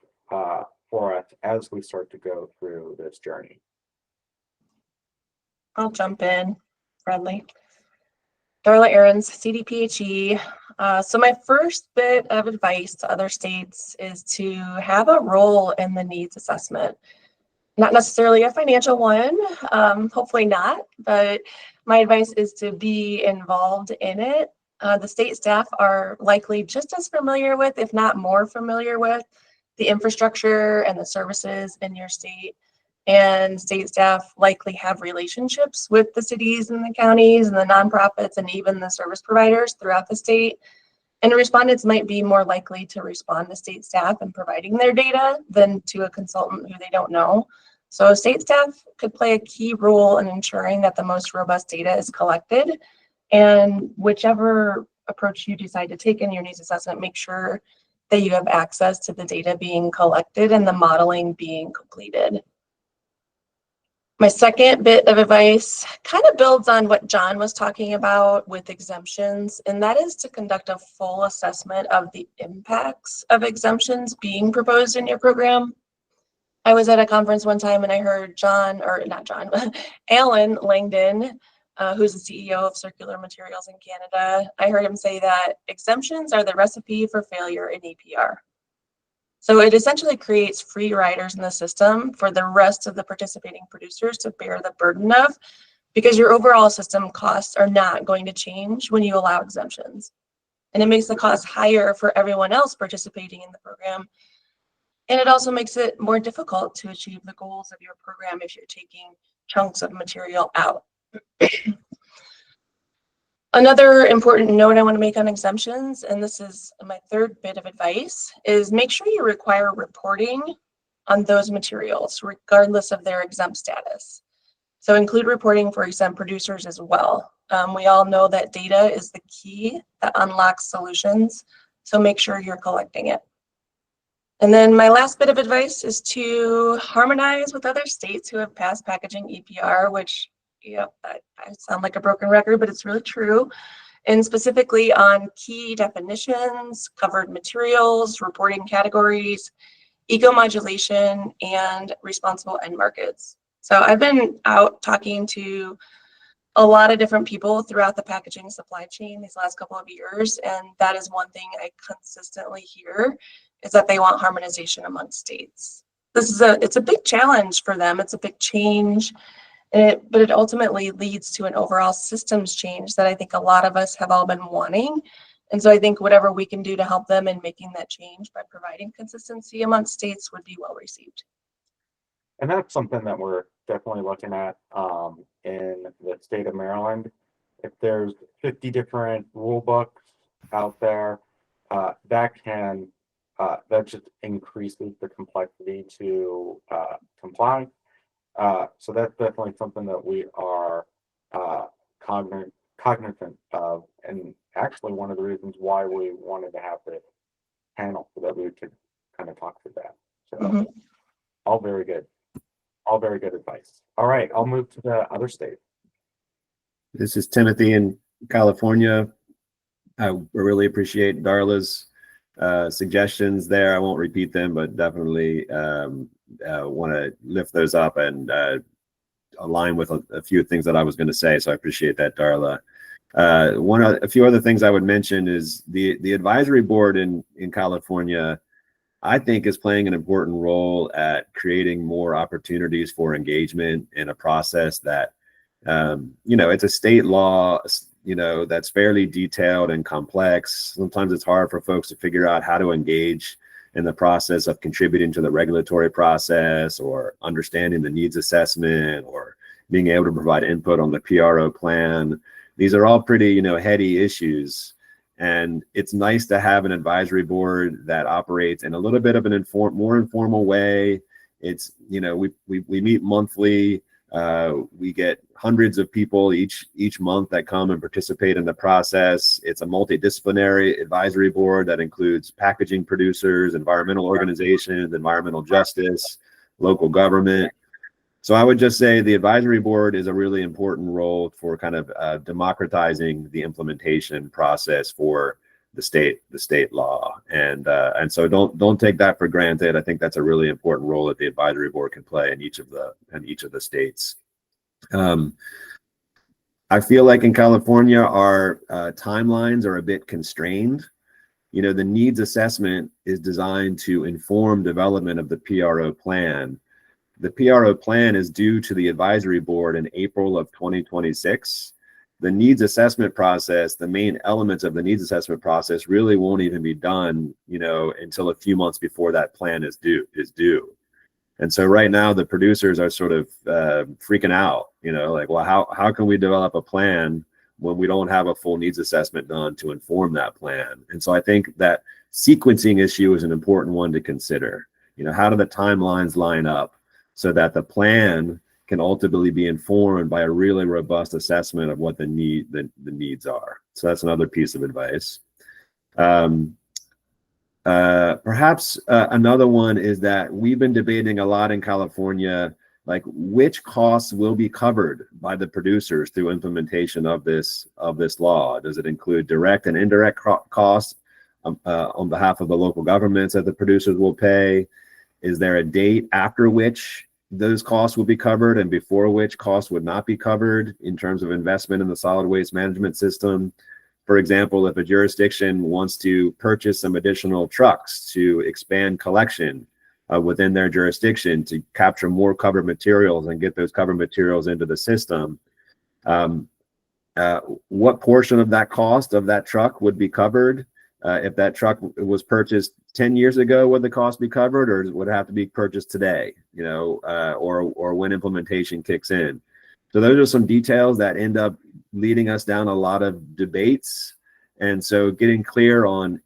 Speaker 1: for us as we start to go through this journey?
Speaker 7: I'll jump in, friendly. Darla Arians, CDPHE. So my first bit of advice to other states is to have a role in the needs assessment. Not necessarily a financial one, hopefully not, but my advice is to be involved in it. The state staff are likely just as familiar with, if not more familiar with, the infrastructure and the services in your state. And state staff likely have relationships with the cities and the counties and the nonprofits and even the service providers throughout the state. And respondents might be more likely to respond to state staff in providing their data than to a consultant who they don't know. So state staff could play a key role in ensuring that the most robust data is collected. And whichever approach you decide to take in your needs assessment, make sure that you have access to the data being collected and the modeling being completed. My second bit of advice kind of builds on what John was talking about with exemptions, and that is to conduct a full assessment of the impacts of exemptions being proposed in your program. I was at a conference one time and I heard Alan Langdon, who's the CEO of Circular Materials in Canada. I heard him say that exemptions are the recipe for failure in EPR. So it essentially creates free riders in the system for the rest of the participating producers to bear the burden of, because your overall system costs are not going to change when you allow exemptions. And it makes the cost higher for everyone else participating in the program. And it also makes it more difficult to achieve the goals of your program if you're taking chunks of material out. Another important note I want to make on exemptions, and this is my third bit of advice, is make sure you require reporting on those materials, regardless of their exempt status. So include reporting for exempt producers as well. We all know that data is the key that unlocks solutions, so make sure you're collecting it. And then my last bit of advice is to harmonize with other states who have passed packaging EPR, which, I sound like a broken record, but it's really true. And specifically on key definitions, covered materials, reporting categories, eco-modulation, and responsible end markets. So I've been out talking to a lot of different people throughout the packaging supply chain these last couple of years, and that is one thing I consistently hear, is that they want harmonization among states. It's a big challenge for them. It's a big change, but it ultimately leads to an overall systems change that I think a lot of us have all been wanting. And so I think whatever we can do to help them in making that change by providing consistency among states would be well received.
Speaker 1: And that's something that we're definitely looking at in the state of Maryland. If there's 50 different rule books out there, that just increases the complexity to comply. So that's definitely something that we are cognizant of, and actually one of the reasons why we wanted to have this panel, so that we could kind of talk to that. So all very good. All very good advice. All right, I'll move to the other state.
Speaker 8: This is Timothy in California. I really appreciate Darla's suggestions there. I won't repeat them, but definitely want to lift those up and align with a few things that I was going to say. So I appreciate that, Darla. A few other things I would mention is the advisory board in California, I think, is playing an important role at creating more opportunities for engagement in a process that, it's a state law, that's fairly detailed and complex. Sometimes it's hard for folks to figure out how to engage in the process of contributing to the regulatory process, or understanding the needs assessment, or being able to provide input on the PRO plan. These are all pretty, heady issues. And it's nice to have an advisory board that operates in a little bit of an more informal way. It's, we meet monthly. We get hundreds of people each month that come and participate in the process. It's a multidisciplinary advisory board that includes packaging producers, environmental organizations, environmental justice, local government. So I would just say the advisory board is a really important role for kind of democratizing the implementation process for the state law, and so don't take that for granted. I think that's a really important role that the advisory board can play in each of the states. I feel like in California, our timelines are a bit constrained. The needs assessment is designed to inform development of the PRO plan. The PRO plan is due to the advisory board in April of 2026. The needs assessment process, the main elements of the needs assessment process, really won't even be done, until a few months before that plan is due. And so right now the producers are sort of freaking out, like, well, how can we develop a plan when we don't have a full needs assessment done to inform that plan? And so I think that sequencing issue is an important one to consider. How do the timelines line up so that the plan can ultimately be informed by a really robust assessment of what the needs are? So that's another piece of advice. Perhaps another one is that we've been debating a lot in California, like which costs will be covered by the producers through implementation of this law. Does it include direct and indirect costs on behalf of the local governments that the producers will pay? Is there a date after which those costs will be covered and before which costs would not be covered in terms of investment in the solid waste management system? For example, if a jurisdiction wants to purchase some additional trucks to expand collection within their jurisdiction to capture more covered materials and get those covered materials into the system, what portion of that cost of that truck would be covered? If that truck was purchased 10 years ago, would the cost be covered, or would it have to be purchased today, or when implementation kicks in? So those are some details that end up leading us down a lot of debates. And so getting clear on,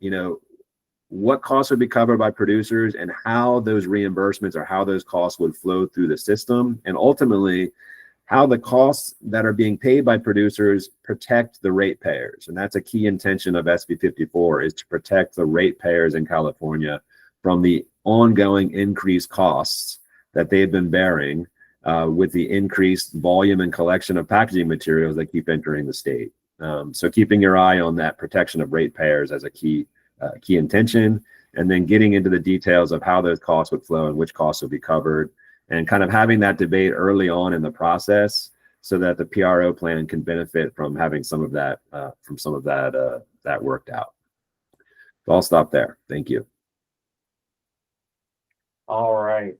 Speaker 8: what costs would be covered by producers and how those reimbursements or how those costs would flow through the system, and ultimately how the costs that are being paid by producers protect the ratepayers. And that's a key intention of SB 54, is to protect the ratepayers in California from the ongoing increased costs that they've been bearing with the increased volume and collection of packaging materials that keep entering the state. So keeping your eye on that protection of ratepayers as a key intention, and then getting into the details of how those costs would flow and which costs will be covered, and kind of having that debate early on in the process so that the PRO plan can benefit from having some of that that worked out. So I'll stop there. Thank you.
Speaker 1: All right.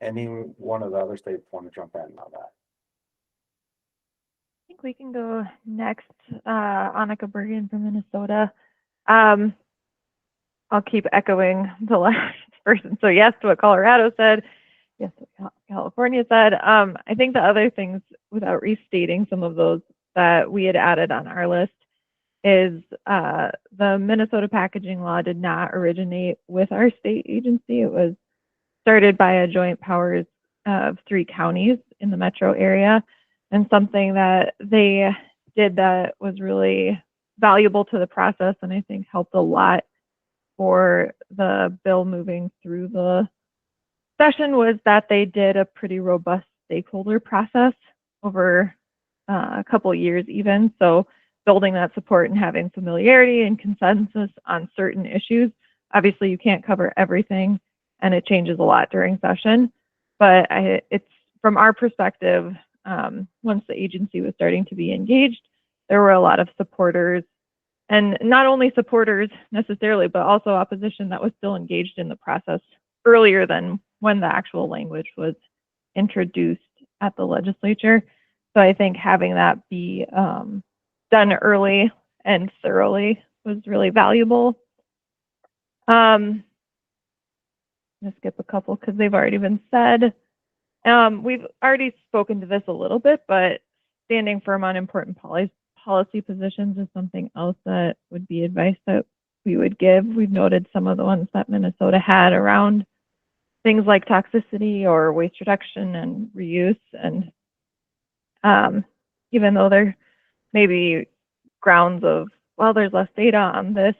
Speaker 1: Any one of the other states want to jump in on that?
Speaker 10: I think we can go next. Annika, Bergen from Minnesota. I'll keep echoing the last person. So yes to what Colorado said. Yes, what California said. I think the other things, without restating some of those that we had added on our list, is the Minnesota packaging law did not originate with our state agency. It was started by a joint powers of 3 counties in the metro area, and something that they did that was really valuable to the process, and I think helped a lot for the bill moving through the session, was that they did a pretty robust stakeholder process over a couple years even. So building that support and having familiarity and consensus on certain issues. Obviously you can't cover everything and it changes a lot during session, but it's from our perspective, once the agency was starting to be engaged, there were a lot of supporters, and not only supporters necessarily, but also opposition that was still engaged in the process earlier than when the actual language was introduced at the legislature. So I think having that be done early and thoroughly was really valuable. I'm gonna skip a couple because they've already been said. We've already spoken to this a little bit, but standing firm on important policy positions is something else that would be advice that we would give. We've noted some of the ones that Minnesota had around things like toxicity or waste reduction and reuse. And even though there may be grounds of, well, there's less data on this,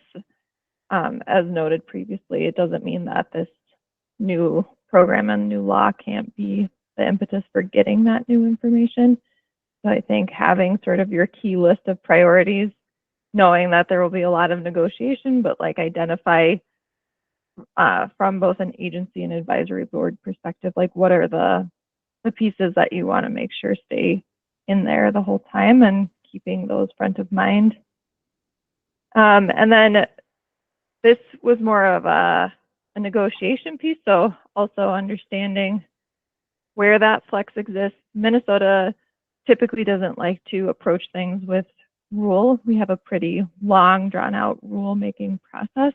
Speaker 10: as noted previously, it doesn't mean that this new program and new law can't be the impetus for getting that new information. So I think having sort of your key list of priorities, knowing that there will be a lot of negotiation, but like identify from both an agency and advisory board perspective, like what are the pieces that you want to make sure stay in there the whole time, and keeping those front of mind. And then this was more of a negotiation piece, so also understanding where that flex exists. Minnesota typically doesn't like to approach things with rule. We have a pretty long, drawn-out rule-making process,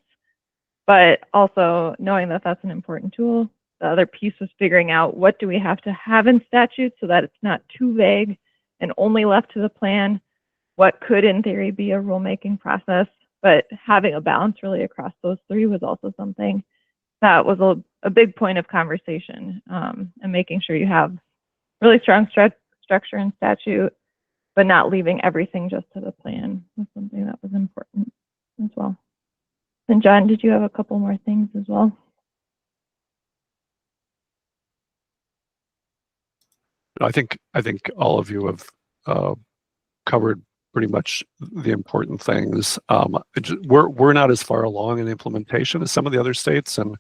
Speaker 10: but also knowing that that's an important tool. The other piece was figuring out what do we have to have in statute so that it's not too vague and only left to the plan. What could, in theory, be a rulemaking process, but having a balance really across those three was also something that was a big point of conversation, and making sure you have really strong structure and statute, but not leaving everything just to the plan was something that was important as well. And John, did you have a couple more things as well?
Speaker 11: I think all of you have covered pretty much the important things. We're not as far along in implementation as some of the other states, and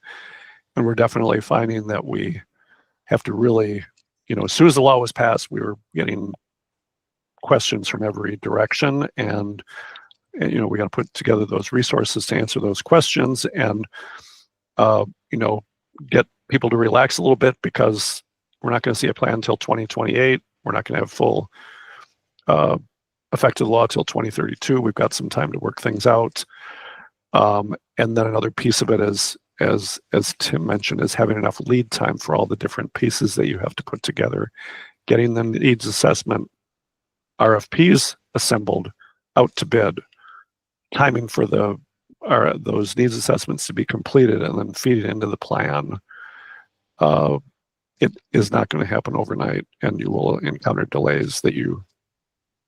Speaker 11: we're definitely finding that we have to really, as soon as the law was passed, we were getting questions from every direction, and we got to put together those resources to answer those questions, and get people to relax a little bit, because we're not going to see a plan until 2028. We're not going to have full effect of the law till 2032. We've got some time to work things out. And then another piece of it is, as Tim mentioned, is having enough lead time for all the different pieces that you have to put together, getting the needs assessment RFPs assembled, out to bid, timing for those needs assessments to be completed, and then feed it into the plan. It is not going to happen overnight, and you will encounter delays that you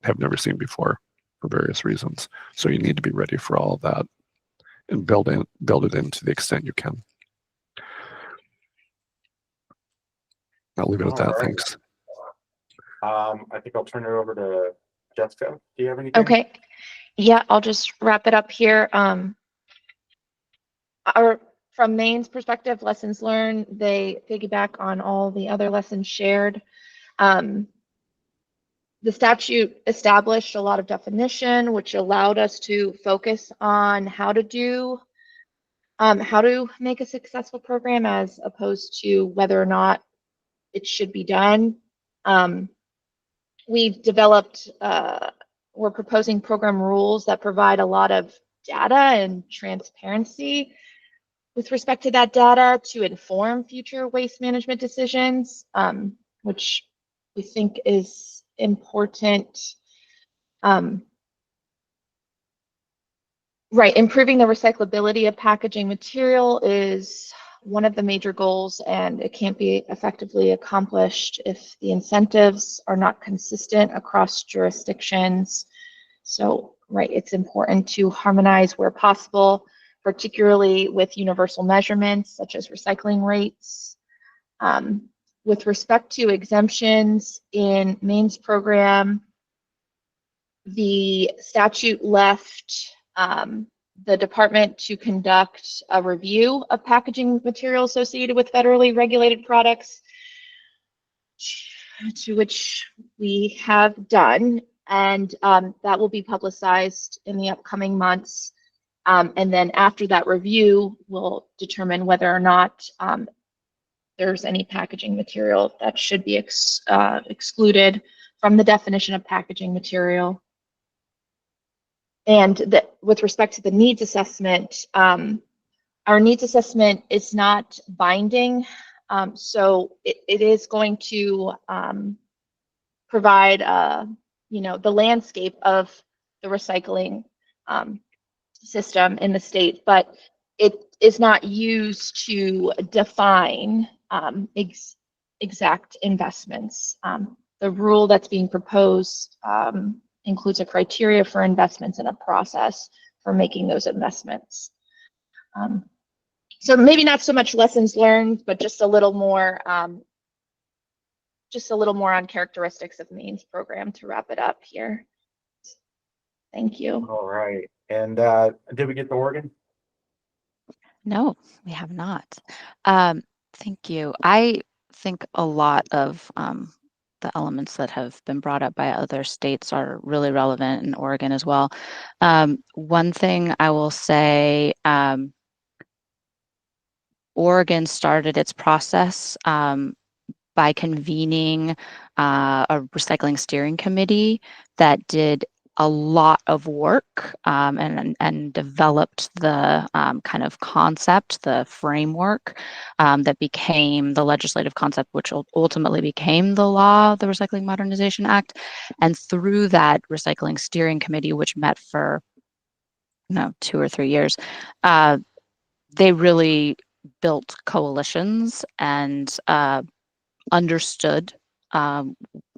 Speaker 11: have never seen before for various reasons. So you need to be ready for all of that and build it in to the extent you can. I'll leave it at that.
Speaker 1: All right.
Speaker 11: Thanks.
Speaker 1: I think I'll turn it over to Jessica. Do you have anything?
Speaker 5: Okay. Yeah, I'll just wrap it up here. From Maine's perspective, lessons learned, they piggyback on all the other lessons shared. The statute established a lot of definition, which allowed us to focus on how to make a successful program, as opposed to whether or not it should be done. We've developed, we're proposing program rules that provide a lot of data and transparency with respect to that data to inform future waste management decisions, which we think is important. Right, improving the recyclability of packaging material is one of the major goals, and it can't be effectively accomplished if the incentives are not consistent across jurisdictions. So, right, it's important to harmonize where possible, particularly with universal measurements such as recycling rates. With respect to exemptions in Maine's program, the statute left the department to conduct a review of packaging material associated with federally regulated products, to which we have done. and that will be publicized in the upcoming months. And then after that review, we'll determine whether or not there's any packaging material that should be excluded from the definition of packaging material. And with respect to the needs assessment, our needs assessment is not binding, so it is going to provide, the landscape of the recycling system in the state, but it is not used to define exact investments. The rule that's being proposed includes a criteria for investments and a process for making those investments. So maybe not so much lessons learned, but just a little more on characteristics of Maine's program to wrap it up here. Thank you.
Speaker 1: All right. And did we get to Oregon?
Speaker 9: No, we have not. Thank you. I think a lot of the elements that have been brought up by other states are really relevant in Oregon as well. One thing I will say, Oregon started its process by convening a recycling steering committee that did a lot of work and developed the kind of concept, the framework that became the legislative concept, which ultimately became the law, the Recycling Modernization Act. And through that recycling steering committee, which met for 2 or 3 years, they really built coalitions and understood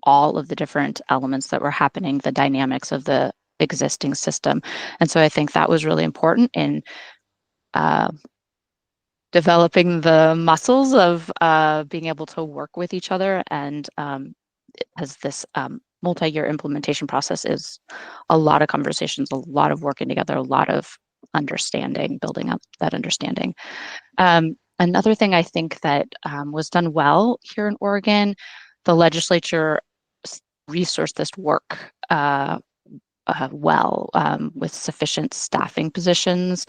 Speaker 9: all of the different elements that were happening, the dynamics of the existing system. And so I think that was really important in developing the muscles of being able to work with each other. And as this multi-year implementation process is a lot of conversations, a lot of working together, a lot of understanding, building up that understanding. Another thing I think that was done well here in Oregon, the legislature resourced this work well with sufficient staffing positions.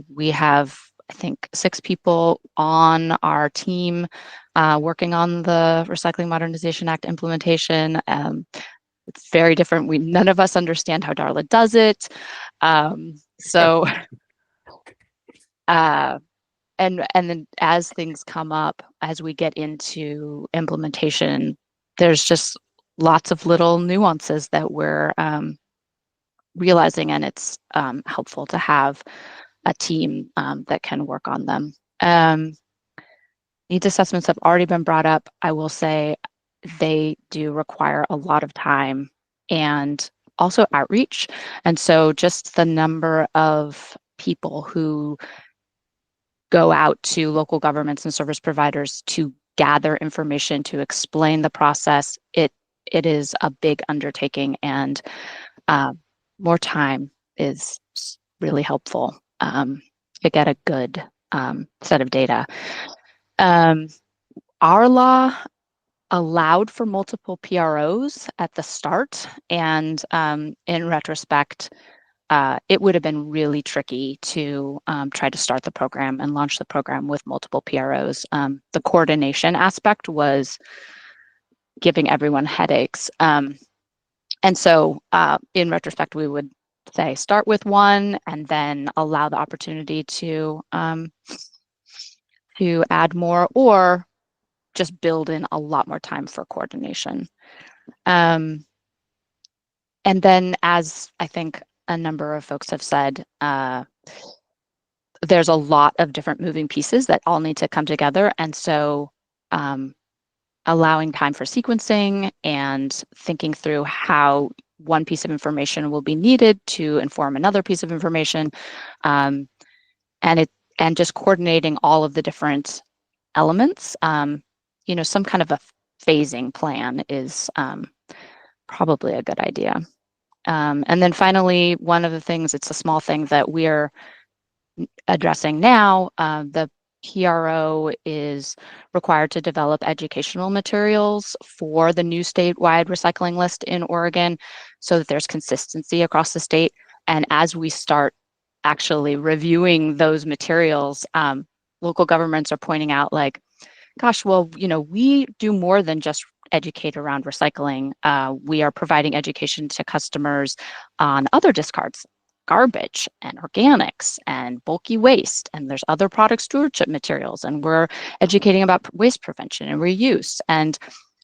Speaker 9: We have, I think, 6 people on our team working on the Recycling Modernization Act implementation. It's very different. None of us understand how Darla does it. And then as things come up, as we get into implementation, there's just lots of little nuances that we're realizing, and it's helpful to have a team that can work on them. Needs assessments have already been brought up. I will say they do require a lot of time and also outreach. And so just the number of people who go out to local governments and service providers to gather information, to explain the process, it is a big undertaking, and more time is really helpful to get a good set of data. Our law allowed for multiple PROs at the start, and in retrospect, it would have been really tricky to try to start the program and launch the program with multiple PROs. The coordination aspect was giving everyone headaches. And so in retrospect, we would say start with one and then allow the opportunity to add more, or just build in a lot more time for coordination. And then, as I think a number of folks have said, there's a lot of different moving pieces that all need to come together. And so allowing time for sequencing and thinking through how one piece of information will be needed to inform another piece of information, and just coordinating all of the different elements. Some kind of a phasing plan is probably a good idea. And then finally, one of the things, it's a small thing that we're addressing now, the PRO is required to develop educational materials for the new statewide recycling list in Oregon so that there's consistency across the state. And as we start actually reviewing those materials, local governments are pointing out like, gosh, well, we do more than just educate around recycling. We are providing education to customers on other discards, garbage and organics and bulky waste. And there's other product stewardship materials. And we're educating about waste prevention and reuse. And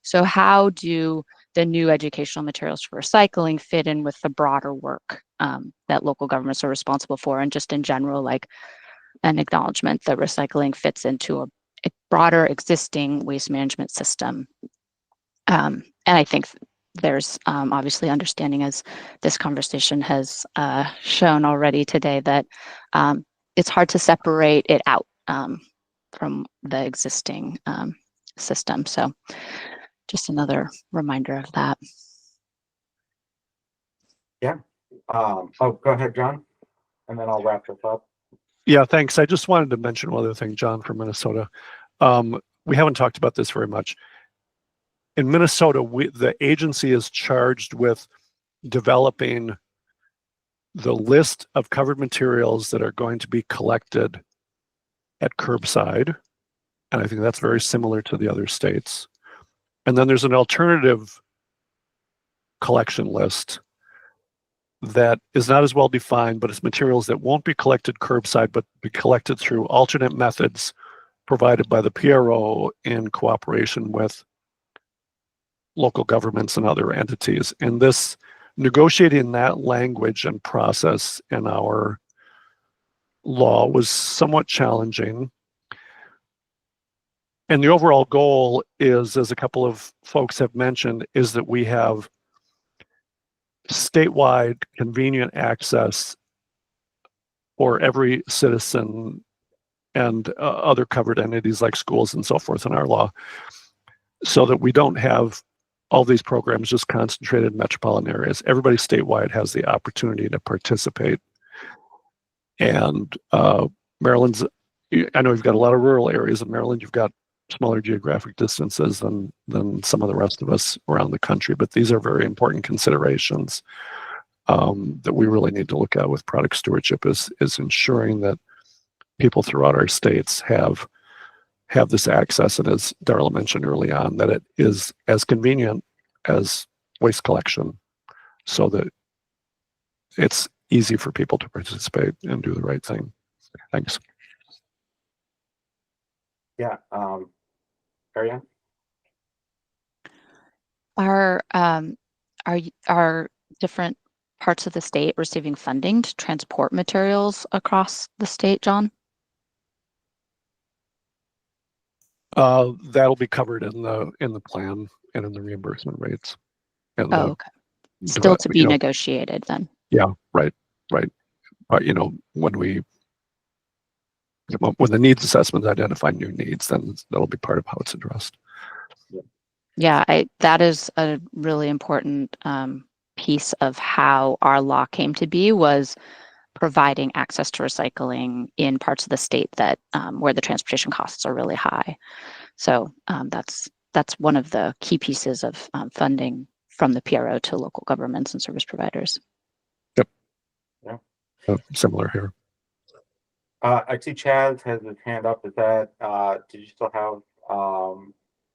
Speaker 9: so how do the new educational materials for recycling fit in with the broader work that local governments are responsible for? And just in general, like an acknowledgement that recycling fits into a broader existing waste management system. And I think there's obviously understanding, as this conversation has shown already today, that it's hard to separate it out from the existing system. So just another reminder of that.
Speaker 1: Yeah. Oh, go ahead, John, and then I'll wrap this up.
Speaker 11: Yeah, thanks. I just wanted to mention one other thing, John, from Minnesota. We haven't talked about this very much. In Minnesota, the agency is charged with developing the list of covered materials that are going to be collected at curbside. And I think that's very similar to the other states. And then there's an alternative collection list that is not as well defined, but it's materials that won't be collected curbside, but be collected through alternate methods provided by the PRO in cooperation with local governments and other entities. And this, negotiating that language and process in our law was somewhat challenging. And the overall goal is, as a couple of folks have mentioned, is that we have statewide convenient access for every citizen and other covered entities like schools and so forth in our law, so that we don't have all these programs just concentrated in metropolitan areas. Everybody statewide has the opportunity to participate. And Maryland's, I know you've got a lot of rural areas in Maryland. You've got smaller geographic distances than some of the rest of us around the country, but these are very important considerations that we really need to look at with product stewardship, is ensuring that people throughout our states have this access, and as Darla mentioned early on, that it is as convenient as waste collection, so that it's easy for people to participate and do the right thing. Thanks.
Speaker 1: Yeah, Arianne?
Speaker 9: Are different parts of the state receiving funding to transport materials across the state, John?
Speaker 11: That'll be covered in the plan and in the reimbursement rates. And
Speaker 9: okay. Still to be negotiated then.
Speaker 11: Yeah, right. When the needs assessments identify new needs, then that'll be part of how it's addressed.
Speaker 9: Yeah, that is a really important piece of how our law came to be, was providing access to recycling in parts of the state that where the transportation costs are really high. So that's one of the key pieces of funding from the PRO to local governments and service providers.
Speaker 11: Yep.
Speaker 1: Yeah.
Speaker 11: Similar here.
Speaker 1: I see Chaz has his hand up. Is that, did you still have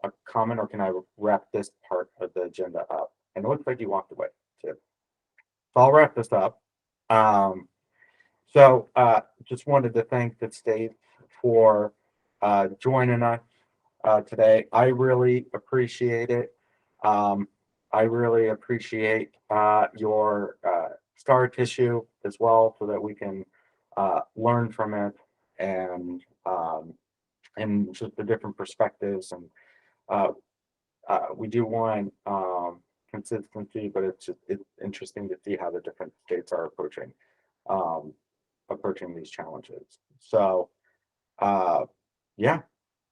Speaker 1: a comment, or can I wrap this part of the agenda up? And it looks like you walked away too. So I'll wrap this up. Just wanted to thank the state for joining us today. I really appreciate it. I really appreciate your scar tissue as well, so that we can learn from it, and just the different perspectives. And we do want consistency, but it's interesting to see how the different states are approaching these challenges. So yeah,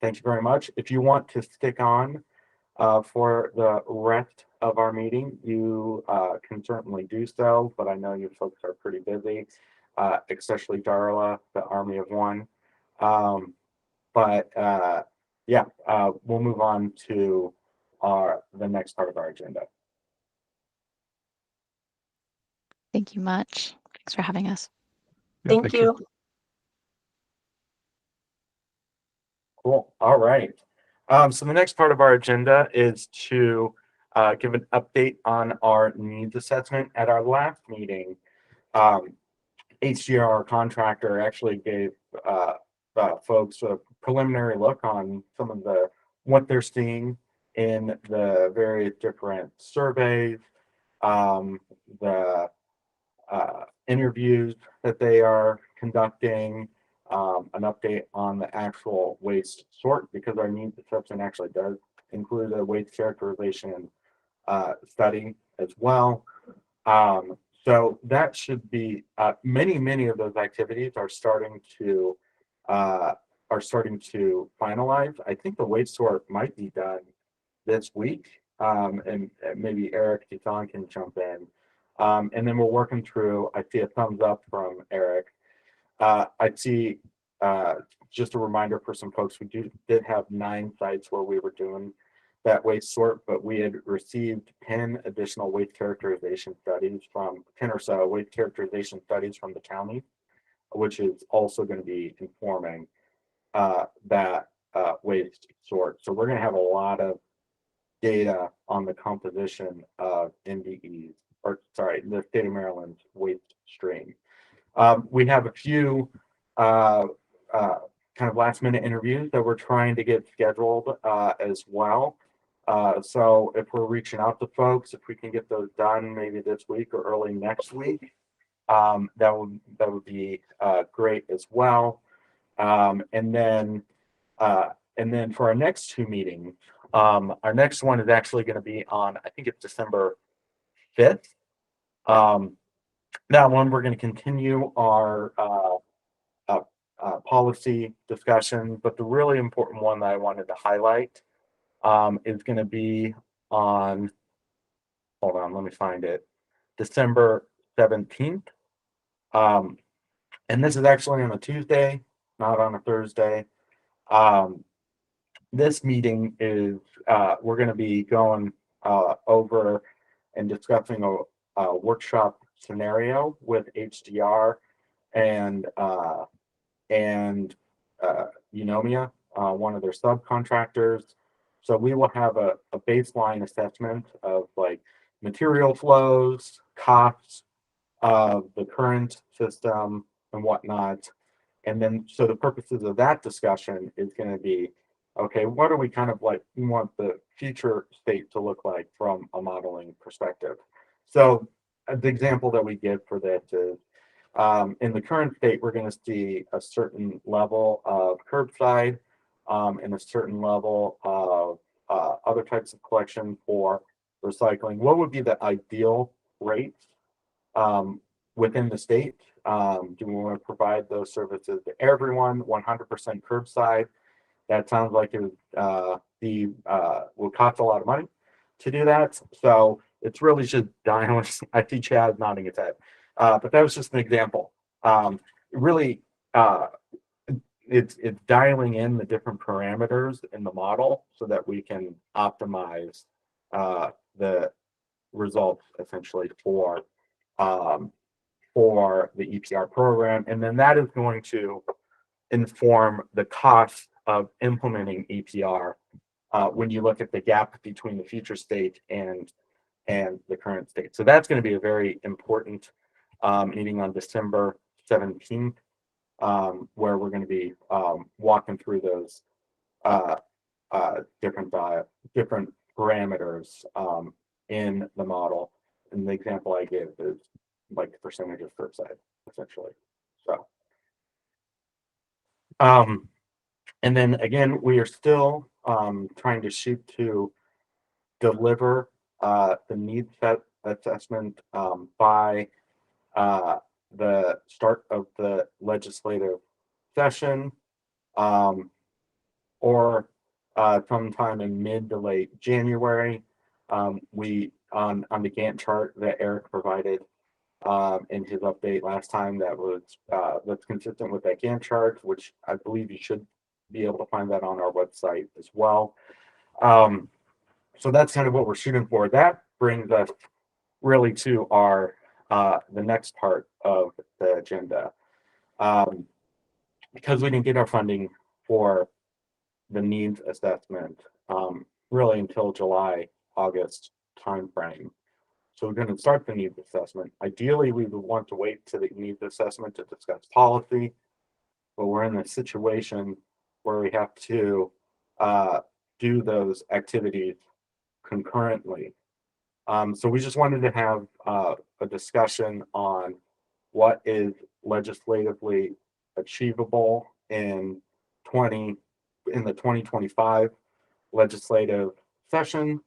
Speaker 1: thank you very much. If you want to stick on for the rest of our meeting, you can certainly do so, but I know you folks are pretty busy, especially Darla, the Army of One. but yeah, we'll move on to the next part of our agenda.
Speaker 9: Thank you much. Thanks for having us.
Speaker 7: Thank you.
Speaker 1: Cool. All right. So the next part of our agenda is to give an update on our needs assessment. At our last meeting, HDR, our contractor, actually gave folks a preliminary look on some of what they're seeing in the various different surveys, the interviews that they are conducting, an update on the actual waste sort, because our needs assessment actually does include a waste characterization study as well. So that should be many of those activities are starting to finalize. I think the waste sort might be done this week, and maybe Eric Gilkeson can jump in. And then we're working through. I see a thumbs up from Eric. I see just a reminder for some folks. We did have 9 sites where we were doing that waste sort, but we had received 10 additional waste characterization studies from 10 or so waste characterization studies from the county, which is also going to be informing that waste sort. So we're going to have a lot of data on the composition of NDEs, or sorry, the state of Maryland's waste stream. We have a few kind of last minute interviews that we're trying to get scheduled as well. So if we're reaching out to folks, if we can get those done maybe this week or early next week, that would be great as well. And then for our next 2 meetings, our next one is actually going to be on, I think it's December 5th. That one we're going to continue our policy discussion, but the really important one that I wanted to highlight is going to be on, hold on, let me find it, December 17th. And this is actually on a Tuesday, not on a Thursday. This meeting is, we're going to be going over and discussing a workshop scenario with HDR and Eunomia, one of their subcontractors. So we will have a baseline assessment of like material flows, costs of the current system and whatnot. And then, so the purposes of that discussion is going to be, okay, what are we kind of like, we want the future state to look like from a modeling perspective. So the example that we give for this is, in the current state, we're going to see a certain level of curbside and a certain level of other types of collection for recycling. What would be the ideal rates within the state? Do we want to provide those services to everyone, 100% curbside? That sounds like it will cost a lot of money to do that. So it's really just dialing. I see Chad nodding his head. But that was just an example. Really, it's dialing in the different parameters in the model so that we can optimize the results essentially for the EPR program, and then that is going to inform the cost of implementing EPR when you look at the gap between the future state and the current state. So that's going to be a very important meeting on December 17th, where we're going to be walking through those different parameters in the model. And the example I gave is like the percentage of curbside, essentially. So, and then again, we are still trying to shoot to deliver the needs assessment by the start of the legislative session, or sometime in mid to late January. We on the Gantt chart that Eric provided in his update last time, that's consistent with that Gantt chart, which I believe you should be able to find that on our website as well. So that's kind of what we're shooting for. That brings us really to our the next part of the agenda. Because we didn't get our funding for the needs assessment really until July, August timeframe. So we're going to start the needs assessment. Ideally, we would want to wait to the needs assessment to discuss policy, but we're in a situation where we have to do those activities concurrently. So we just wanted to have a discussion on what is legislatively achievable in the 2025 legislative session,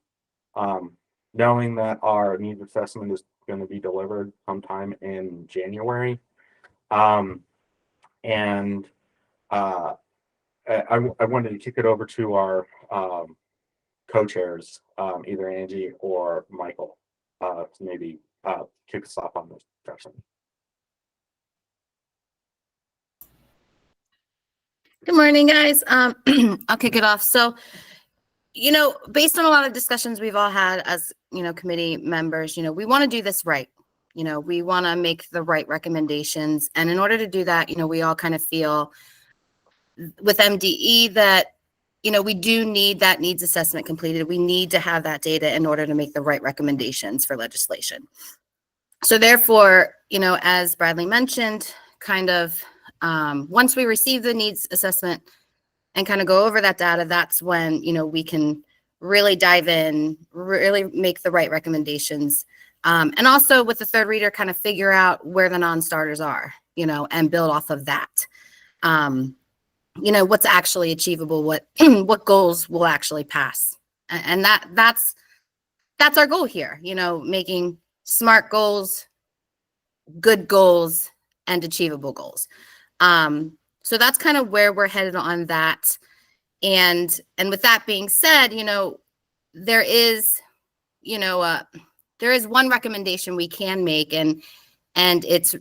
Speaker 1: knowing that our needs assessment is going to be delivered sometime in January. And I wanted to kick it over to our co-chairs, either Angie or Michael, to maybe kick us off on this discussion.
Speaker 13: Good morning, guys. I'll kick it off. So, based on a lot of discussions we've all had as, committee members, we want to do this right. We want to make the right recommendations. And in order to do that, we all kind of feel with MDE that, we do need that needs assessment completed. We need to have that data in order to make the right recommendations for legislation. So therefore, as Bradley mentioned, kind of once we receive the needs assessment and kind of go over that data, that's when, we can really dive in, really make the right recommendations. And also with the third reader, kind of figure out where the non-starters are, and build off of that. What's actually achievable, what goals will actually pass. And that's our goal here, making smart goals, good goals, and achievable goals. So that's kind of where we're headed on that. And with that being said, there is one recommendation we can make, and it's,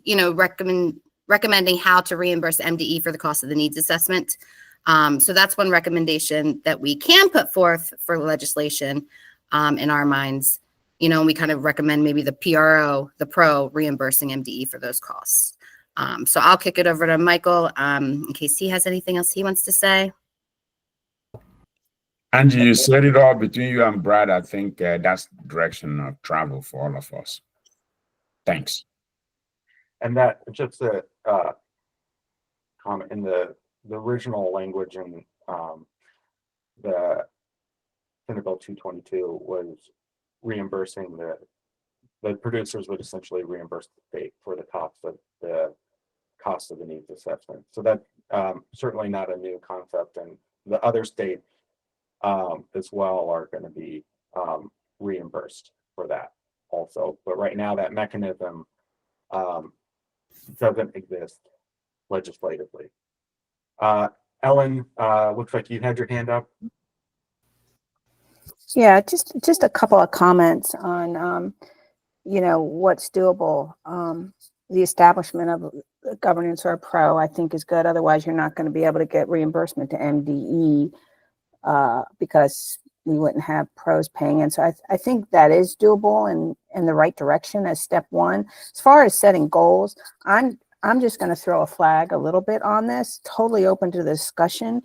Speaker 13: recommending how to reimburse MDE for the cost of the needs assessment. So that's one recommendation that we can put forth for legislation in our minds. And we kind of recommend maybe the PRO reimbursing MDE for those costs. So I'll kick it over to Michael in case he has anything else he wants to say.
Speaker 14: Angie, you said it all between you and Brad. I think that's the direction of travel for all of us. Thanks.
Speaker 1: And that just a comment in the original language in the Senate Bill 222 was reimbursing the producers would essentially reimburse the state for the cost of the needs assessment. So that certainly not a new concept, and the other states as well are going to be reimbursed for that also. But right now that mechanism doesn't exist legislatively. Ellen, looks like you had your hand up.
Speaker 4: Yeah, just a couple of comments on, what's doable. The establishment of governance or a PRO, I think, is good. Otherwise, you're not going to be able to get reimbursement to MDE because we wouldn't have PROs paying in. So I think that is doable and in the right direction as step one. As far as setting goals, I'm just going to throw a flag a little bit on this. Totally open to the discussion.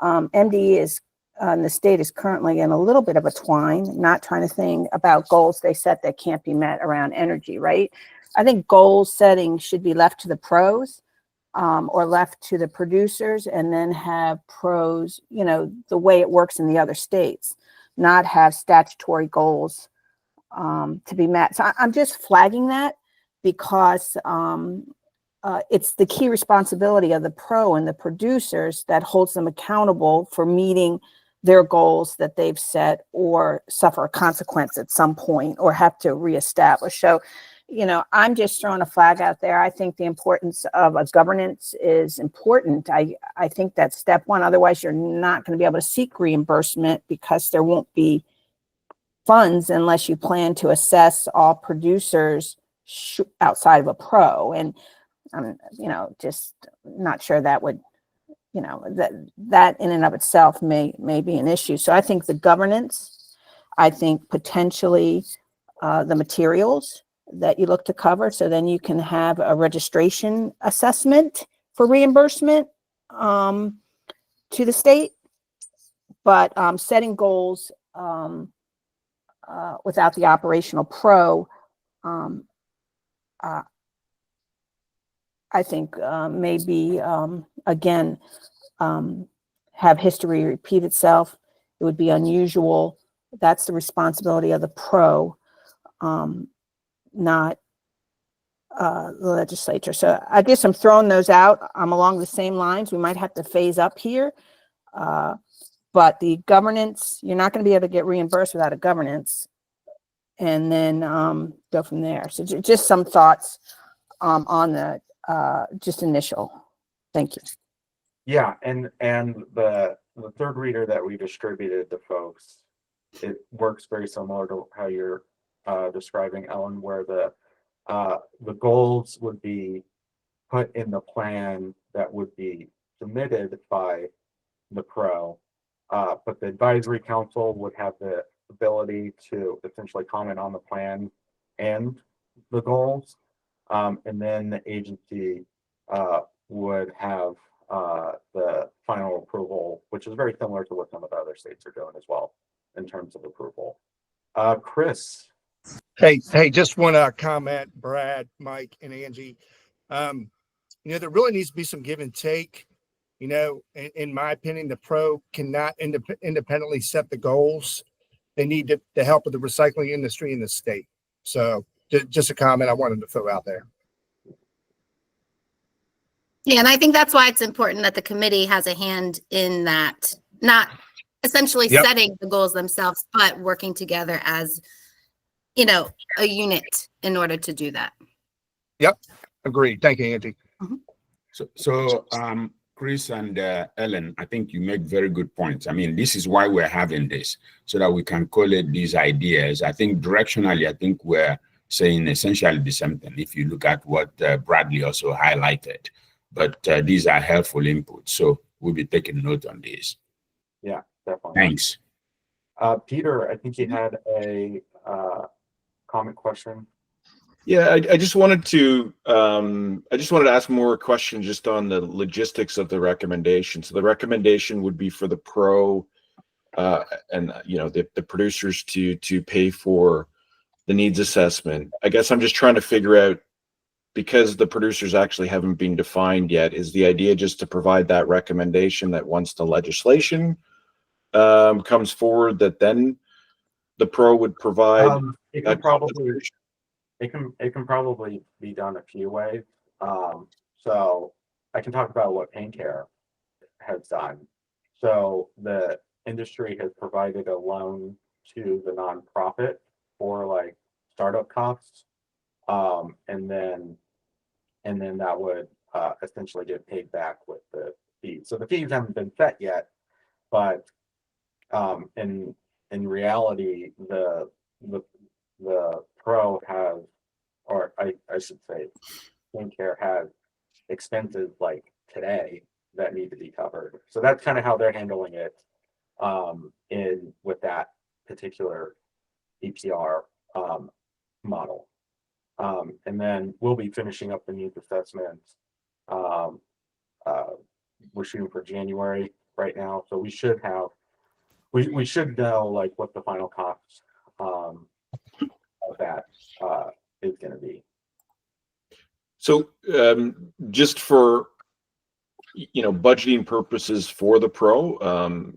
Speaker 4: MDE is the state is currently in a little bit of a twine, not trying to think about goals they set that can't be met around energy, right? I think goal setting should be left to the pros or left to the producers, and then have pros, the way it works in the other states, not have statutory goals to be met. So I'm just flagging that because it's the key responsibility of the pro and the producers that holds them accountable for meeting their goals that they've set or suffer a consequence at some point or have to reestablish. So, I'm just throwing a flag out there. I think the importance of a governance is important. I think that's step one. Otherwise, you're not going to be able to seek reimbursement because there won't be funds unless you plan to assess all producers outside of a pro. And I'm, just not sure that would you know, that in and of itself may be an issue. So I think the governance, I think potentially the materials that you look to cover. So then you can have a registration assessment for reimbursement to the state, but setting goals without the operational pro, I think maybe, again, have history repeat itself. It would be unusual. That's the responsibility of the pro, not the legislature. So I guess I'm throwing those out. I'm along the same lines. We might have to phase up here. But the governance, you're not going to be able to get reimbursed without a governance. And then go from there. So just some thoughts on the just initial. Thank you.
Speaker 1: Yeah, and the third reader that we distributed to folks, it works very similar to how you're describing, Ellen, where the goals would be put in the plan that would be submitted by the pro, but the advisory council would have the ability to essentially comment on the plan and the goals, and then the agency would have the final approval, which is very similar to what some of the other states are doing as well in terms of approval. Chris.
Speaker 12: Hey, just want to comment, Brad, Mike, and Angie. There really needs to be some give and take. In my opinion, the pro cannot independently set the goals. They need the help of the recycling industry in the state. So just a comment I wanted to throw out there.
Speaker 13: Yeah, and I think that's why it's important that the committee has a hand in that, not essentially setting the goals themselves, but working together as, a unit in order to do that.
Speaker 12: Yep, agreed. Thank you, Angie.
Speaker 14: So Chris and Ellen, I think you make very good points. I mean, this is why we're having this, so that we can collate these ideas. I think directionally, I think we're saying essentially the same thing if you look at what Bradley also highlighted. But these are helpful inputs, so we'll be taking note on these.
Speaker 1: Yeah, definitely.
Speaker 14: Thanks.
Speaker 1: Peter, I think you had a comment question.
Speaker 2: Yeah, I just wanted to ask more questions just on the logistics of the recommendation. So the recommendation would be for the pro and the producers to pay for the needs assessment. I guess I'm just trying to figure out, because the producers actually haven't been defined yet, is the idea just to provide that recommendation that once the legislation comes forward, that then the pro would provide
Speaker 1: it can probably be done a few ways. So I can talk about what Pain Care has done. So the industry has provided a loan to the nonprofit for like startup costs, and then that would essentially get paid back with the fees. So the fees haven't been set yet, but in reality, the pro has, or I should say, Pain Care has expenses like today that need to be covered. So that's kind of how they're handling it with that particular EPR model. And then we'll be finishing up the needs assessments. We're shooting for January right now, so we should have we should know like what the final cost of that is going to be.
Speaker 2: So just for budgeting purposes for the pro,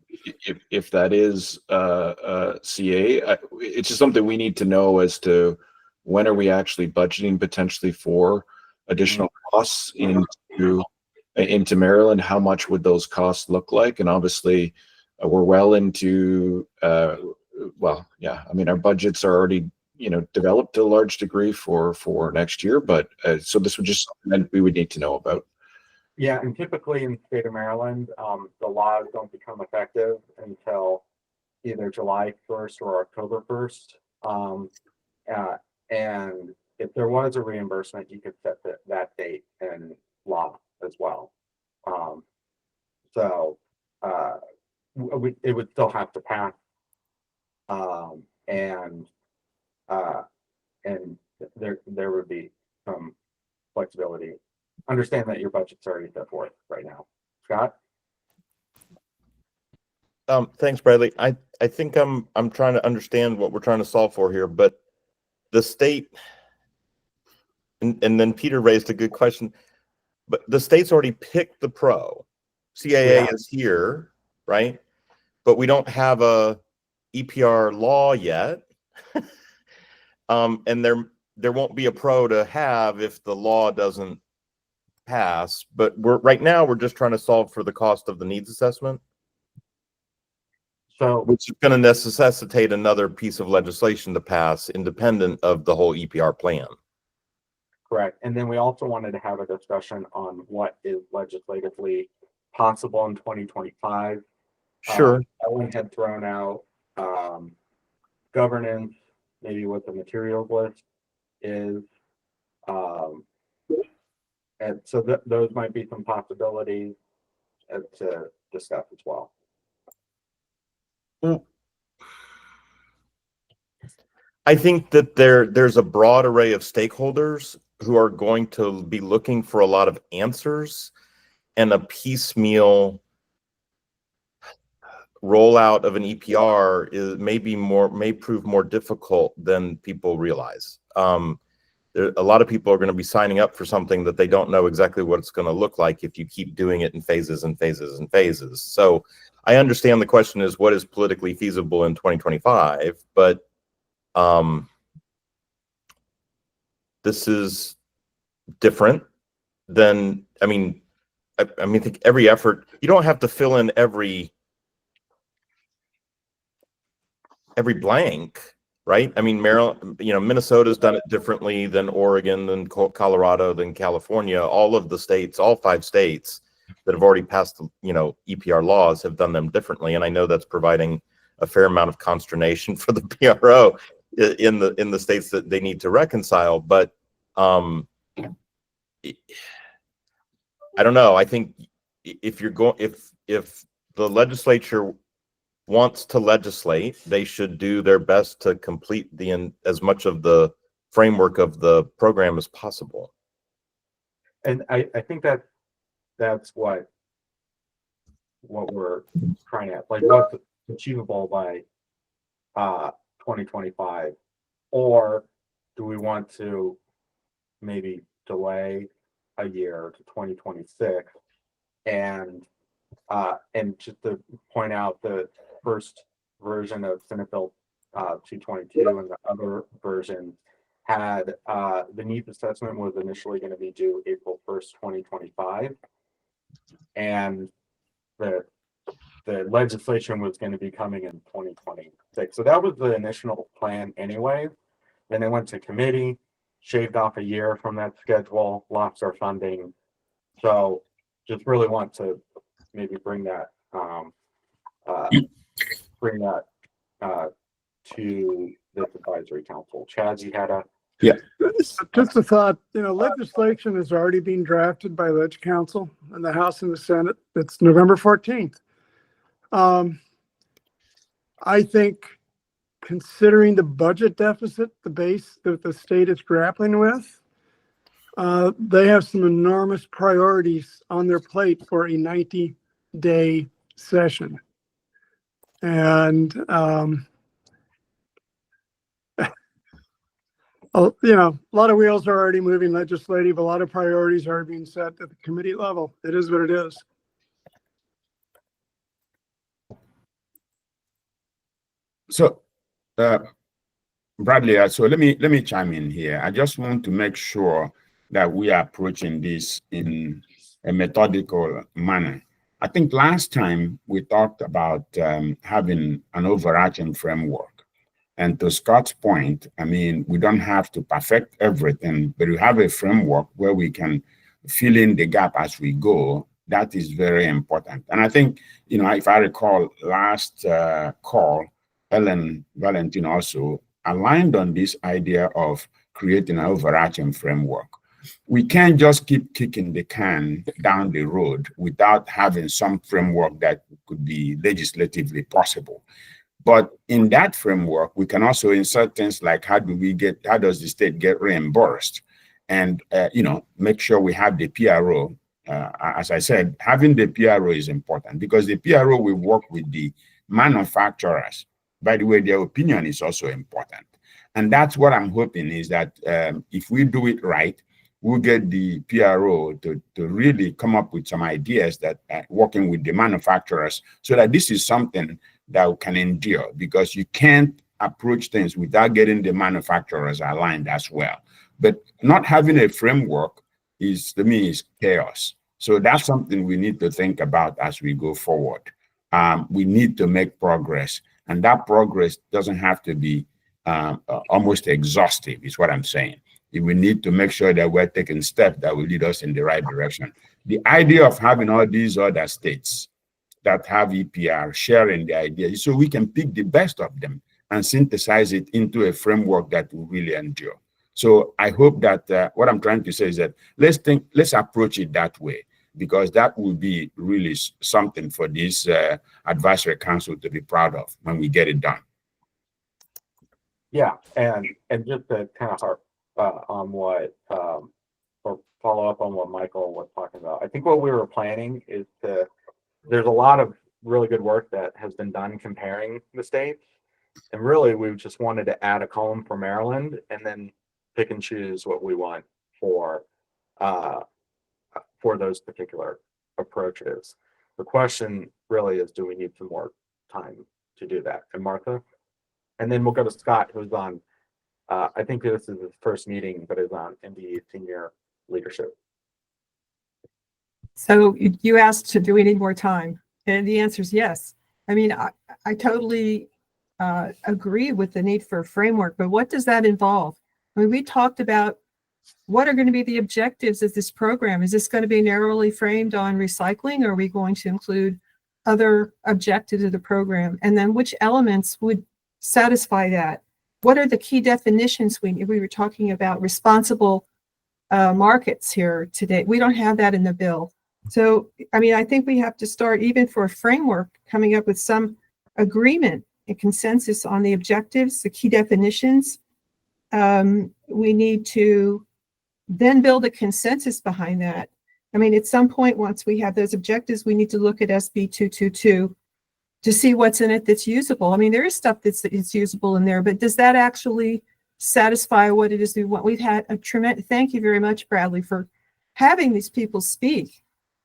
Speaker 2: if that is CA, it's just something we need to know as to when are we actually budgeting potentially for additional costs into Maryland. How much would those costs look like? And obviously we're well into our budgets are already developed to a large degree for next year, but so this would just something we would need to know about.
Speaker 1: Yeah, and typically in the state of Maryland, the laws don't become effective until either July 1st or October 1st. And if there was a reimbursement, you could set that date in law as well. So it would still have to pass. And there would be some flexibility. Understand that your budget's already set forth right now. Scott?
Speaker 2: Thanks, Bradley. I think I'm trying to understand what we're trying to solve for here, but the state, and then Peter raised a good question, but the state's already picked the pro. CAA is here, right? But we don't have a EPR law yet. And there won't be a pro to have if the law doesn't pass. But right now we're just trying to solve for the cost of the needs assessment.
Speaker 1: So,
Speaker 2: which is going to necessitate another piece of legislation to pass independent of the whole EPR plan.
Speaker 1: Correct. And then we also wanted to have a discussion on what is legislatively possible in 2025.
Speaker 2: Sure.
Speaker 1: Ellen had thrown out governance, maybe what the materials list is. And so those might be some possibilities to discuss as well.
Speaker 2: I think that there's a broad array of stakeholders who are going to be looking for a lot of answers, and a piecemeal rollout of an EPR may prove more difficult than people realize. A lot of people are going to be signing up for something that they don't know exactly what it's going to look like if you keep doing it in phases and phases and phases. So I understand the question is what is politically feasible in 2025, but this is different than, I mean, I think every effort, you don't have to fill in every blank, right? I mean, Maryland, Minnesota's done it differently than Oregon, than Colorado, than California. All of the states, all 5 states that have already passed, EPR laws have done them differently. And I know that's providing a fair amount of consternation for the PRO in the states that they need to reconcile. But I don't know. I think if the legislature wants to legislate, they should do their best to complete as much of the framework of the program as possible.
Speaker 1: And I think that's what we're trying at, like what's achievable by 2025, or do we want to maybe delay a year to 2026? And just to point out, the first version of Senate Bill 222 and the other version had the needs assessment was initially going to be due April 1st, 2025. And the legislation was going to be coming in 2026. So that was the initial plan anyway. Then it went to committee, shaved off a year from that schedule, lost our funding. So just really want to maybe bring that to this advisory council. Chad, you had a
Speaker 3: Just a thought, legislation is already being drafted by Leg Council in the House and the Senate. It's November 14th. I think considering the budget deficit, the base that the state is grappling with, they have some enormous priorities on their plate for a 90-day session. And, a lot of wheels are already moving legislative. A lot of priorities are being set at the committee level. It is what it is.
Speaker 14: So, Bradley, so let me chime in here. I just want to make sure that we are approaching this in a methodical manner. I think last time we talked about having an overarching framework. And to Scott's point, I mean, we don't have to perfect everything, but we have a framework where we can fill in the gap as we go. That is very important. And I think, if I recall last call, Ellen Valentine also aligned on this idea of creating an overarching framework. we can't just keep kicking the can down the road without having some framework that could be legislatively possible. But in that framework, we can also insert things like how does the state get reimbursed? And, make sure we have the PRO. As I said, having the PRO is important because the PRO will work with the manufacturers. By the way, their opinion is also important. And that's what I'm hoping is that if we do it right, we'll get the PRO to really come up with some ideas that working with the manufacturers so that this is something that can endure, because you can't approach things without getting the manufacturers aligned as well. But not having a framework to me is chaos. So that's something we need to think about as we go forward. We need to make progress, and that progress doesn't have to be almost exhaustive, is what I'm saying. We need to make sure that we're taking steps that will lead us in the right direction. The idea of having all these other states that have EPR sharing the idea so we can pick the best of them and synthesize it into a framework that will really endure. So I hope that what I'm trying to say is that let's approach it that way, because that will be really something for this advisory council to be proud of when we get it done.
Speaker 1: Yeah, and just to kind of harp on what or follow up on what Michael was talking about, I think what we were planning is there's a lot of really good work that has been done comparing the states, and really we just wanted to add a column for Maryland and then pick and choose what we want for those particular approaches. The question really is, do we need some more time to do that? And Martha, and then we'll go to Scott, who's on, I think this is his first meeting, but is on MDE senior leadership.
Speaker 15: So you asked, do we need more time? And the answer is yes. I mean, I totally agree with the need for a framework, but what does that involve? I mean, we talked about what are going to be the objectives of this program. Is this going to be narrowly framed on recycling, or are we going to include other objectives of the program? And then which elements would satisfy that? What are the key definitions we were talking about responsible markets here today. We don't have that in the bill. So, I mean, I think we have to start, even for a framework, coming up with some agreement and consensus on the objectives, the key definitions. We need to then build a consensus behind that. I mean, at some point, once we have those objectives, we need to look at SB222 to see what's in it that's usable. I mean, there is stuff that's usable in there, but does that actually satisfy what it is we want? We've had a tremendous, thank you very much, Bradley, for having these people speak.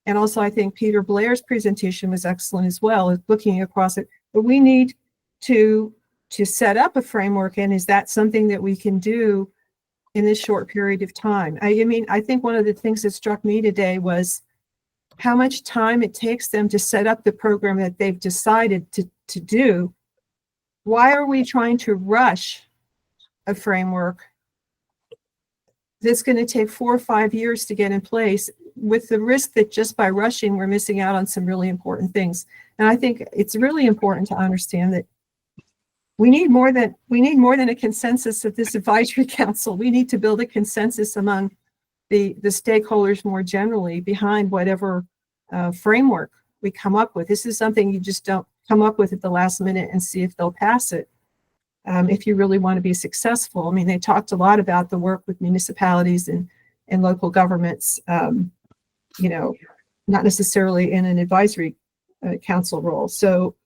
Speaker 15: And also, I think Peter Blair's presentation was excellent as well, looking across it. But we need to set up a framework, and is that something that we can do in this short period of time? I mean, I think one of the things that struck me today was how much time it takes them to set up the program that they've decided to do. Why are we trying to rush a framework that's going to take 4 or 5 years to get in place, with the risk that just by rushing, we're missing out on some really important things? And I think it's really important to understand that we need more than a consensus of this advisory council. We need to build a consensus among the stakeholders more generally behind whatever framework we come up with. This is something you just don't come up with at the last minute and see if they'll pass it. If you really want to be successful. I mean, they talked a lot about the work with municipalities and local governments, you know, not necessarily in an advisory council role. So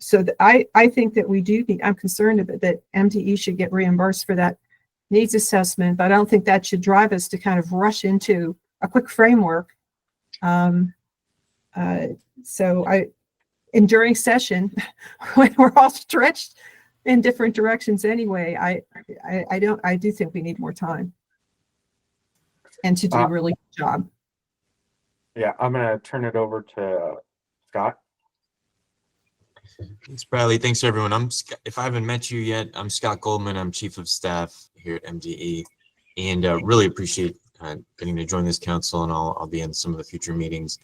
Speaker 15: I think that we do need, I'm concerned about that MDE should get reimbursed for that needs assessment, but I don't think that should drive us to kind of rush into a quick framework. And during session, when we're all stretched in different directions anyway, I do think we need more time and to do a really good job.
Speaker 1: Yeah, I'm gonna turn it over to Scott.
Speaker 16: Thanks, Bradley. Thanks, everyone. If I haven't met you yet, I'm Scott Goldman. I'm Chief of Staff here at MDE, and really appreciate getting to join this council, and I'll be in some of the future meetings,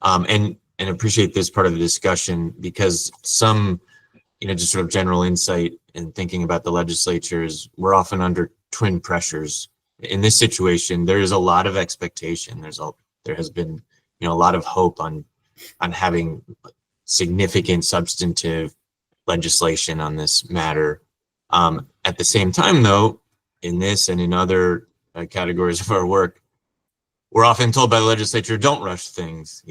Speaker 16: and appreciate this part of the discussion, because some, just sort of general insight in thinking about the legislatures, we're often under twin pressures in this situation, there is a lot of expectation. There has been, a lot of hope on having significant substantive legislation on this matter. At the same time, though, in this and in other categories of our work, we're often told by the legislature, don't rush things.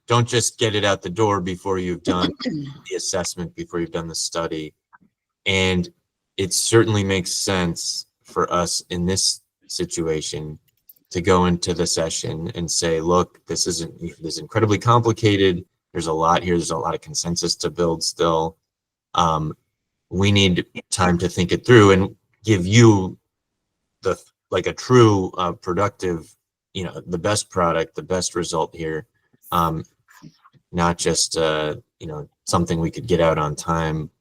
Speaker 16: Don't just get it out the door before you've done the assessment, before you've done the study. And it certainly makes sense for us in this situation to go into the session and say, look, this is incredibly complicated. There's a lot here. There's a lot of consensus to build still. We need time to think it through and give you a true productive, the best product, the best result here. Not just something we could get out on time.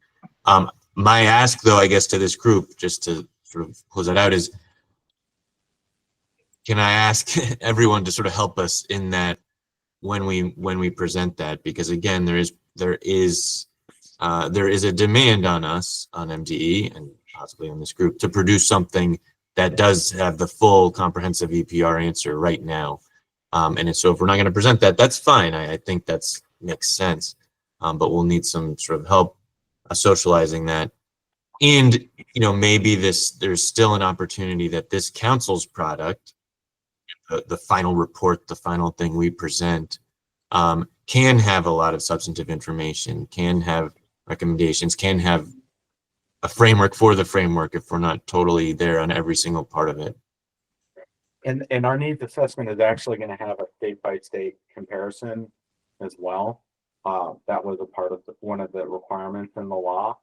Speaker 16: My ask, though, I guess, to this group, just to sort of close that out, is can I ask everyone to sort of help us in that when we present that? Because again, there is a demand on us, on MDE and possibly on this group, to produce something that does have the full comprehensive EPR answer right now. And so if we're not going to present that, that's fine. I think that's makes sense. But we'll need some sort of help socializing that. And, maybe there's still an opportunity that this council's product, the final report, the final thing we present, can have a lot of substantive information, can have recommendations, can have a framework for the framework if we're not totally there on every single part of it.
Speaker 1: And our needs assessment is actually going to have a state by state comparison as well. That was a part of one of the requirements in the law.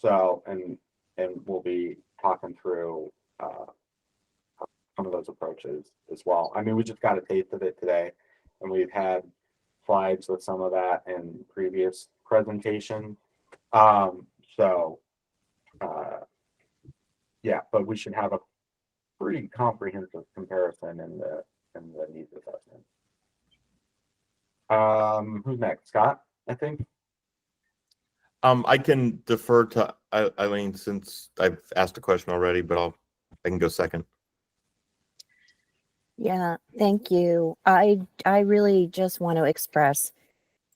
Speaker 1: So, and we'll be talking through some of those approaches as well. I mean, we just got a taste of it today, and we've had slides with some of that in previous presentations. Yeah, but we should have a pretty comprehensive comparison in the needs assessment. Who's next? Scott, I think.
Speaker 2: I can defer to Eileen since I've asked a question already, but I can go second.
Speaker 4: Yeah, thank you. I really just want to express,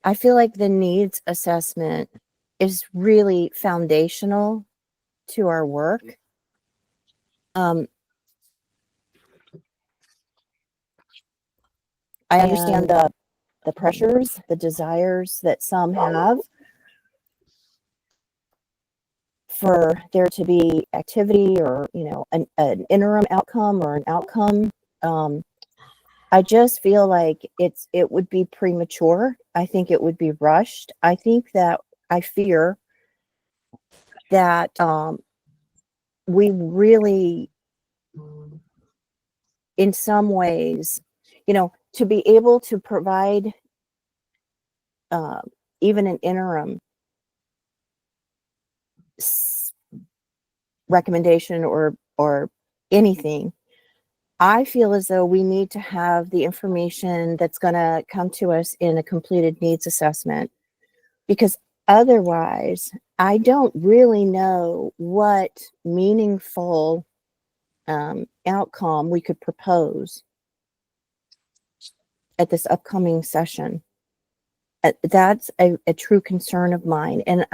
Speaker 4: I feel like the needs assessment is really foundational to our work. I understand the pressures, the desires that some have for there to be activity or, an interim outcome or an outcome. I just feel like it would be premature. I think it would be rushed. I fear that we really, in some ways, to be able to provide even an interim recommendation or anything, I feel as though we need to have the information that's going to come to us in a completed needs assessment, because otherwise I don't really know what meaningful outcome we could propose at this upcoming session. That's a true concern of mine. And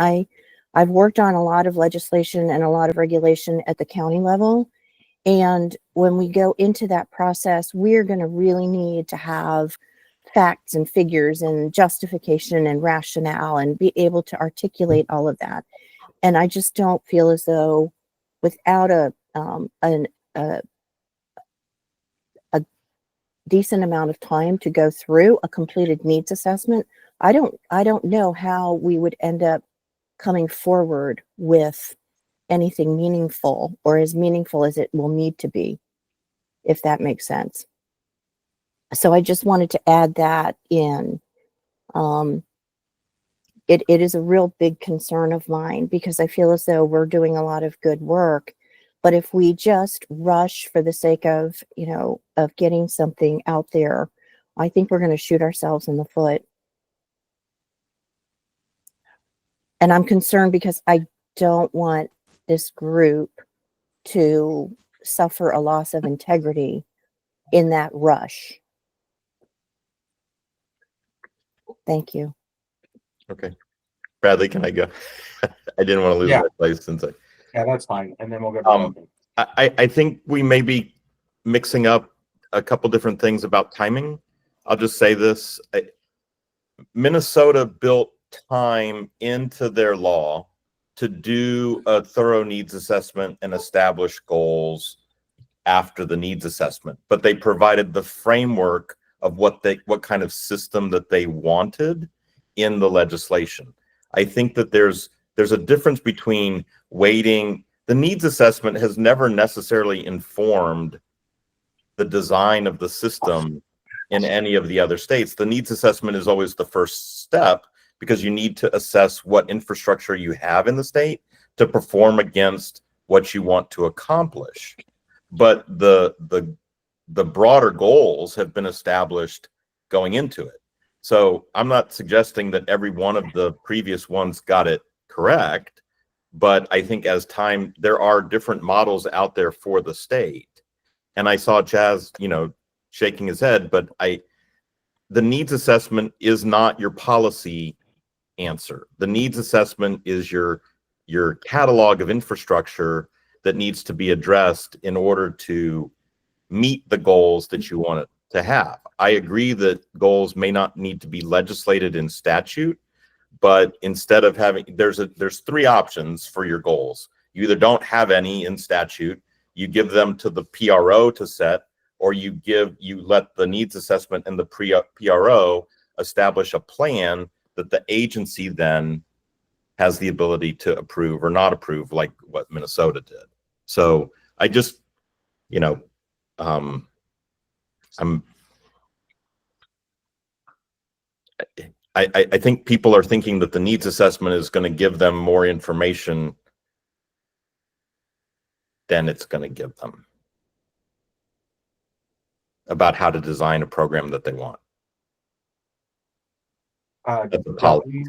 Speaker 4: I've worked on a lot of legislation and a lot of regulation at the county level. And when we go into that process, we're going to really need to have facts and figures and justification and rationale and be able to articulate all of that. And I just don't feel as though without a decent amount of time to go through a completed needs assessment, I don't know how we would end up coming forward with anything meaningful, or as meaningful as it will need to be, if that makes sense. So I just wanted to add that in. It is a real big concern of mine, because I feel as though we're doing a lot of good work, but if we just rush for the sake of, of getting something out there, I think we're going to shoot ourselves in the foot. And I'm concerned because I don't want this group to
Speaker 17: suffer a loss of integrity in that rush. Thank you.
Speaker 2: Okay. Bradley, can I go? I didn't want to lose
Speaker 1: Yeah.
Speaker 2: my place since
Speaker 1: Yeah, that's fine. And then we'll go to Bergen.
Speaker 2: I think we may be mixing up a couple different things about timing. I'll just say this. Minnesota built time into their law to do a thorough needs assessment and establish goals after the needs assessment, but they provided the framework of what kind of system that they wanted in the legislation. I think that there's a difference between waiting. The needs assessment has never necessarily informed the design of the system in any of the other states. The needs assessment is always the first step because you need to assess what infrastructure you have in the state to perform against what you want to accomplish. But the broader goals have been established going into it. So I'm not suggesting that every one of the previous ones got it correct, but I think as time, there are different models out there for the state. And I saw Chaz, shaking his head, but the needs assessment is not your policy answer. The needs assessment is your catalog of infrastructure that needs to be addressed in order to meet the goals that you want it to have. I agree that goals may not need to be legislated in statute, but instead of having, there's three options for your goals. You either don't have any in statute, you give them to the PRO to set, or you let the needs assessment and the PRO establish a plan that the agency then has the ability to approve or not approve, like what Minnesota did. So I just, I think people are thinking that the needs assessment is going to give them more information than it's going to give them about how to design a program that they want. That's a policy.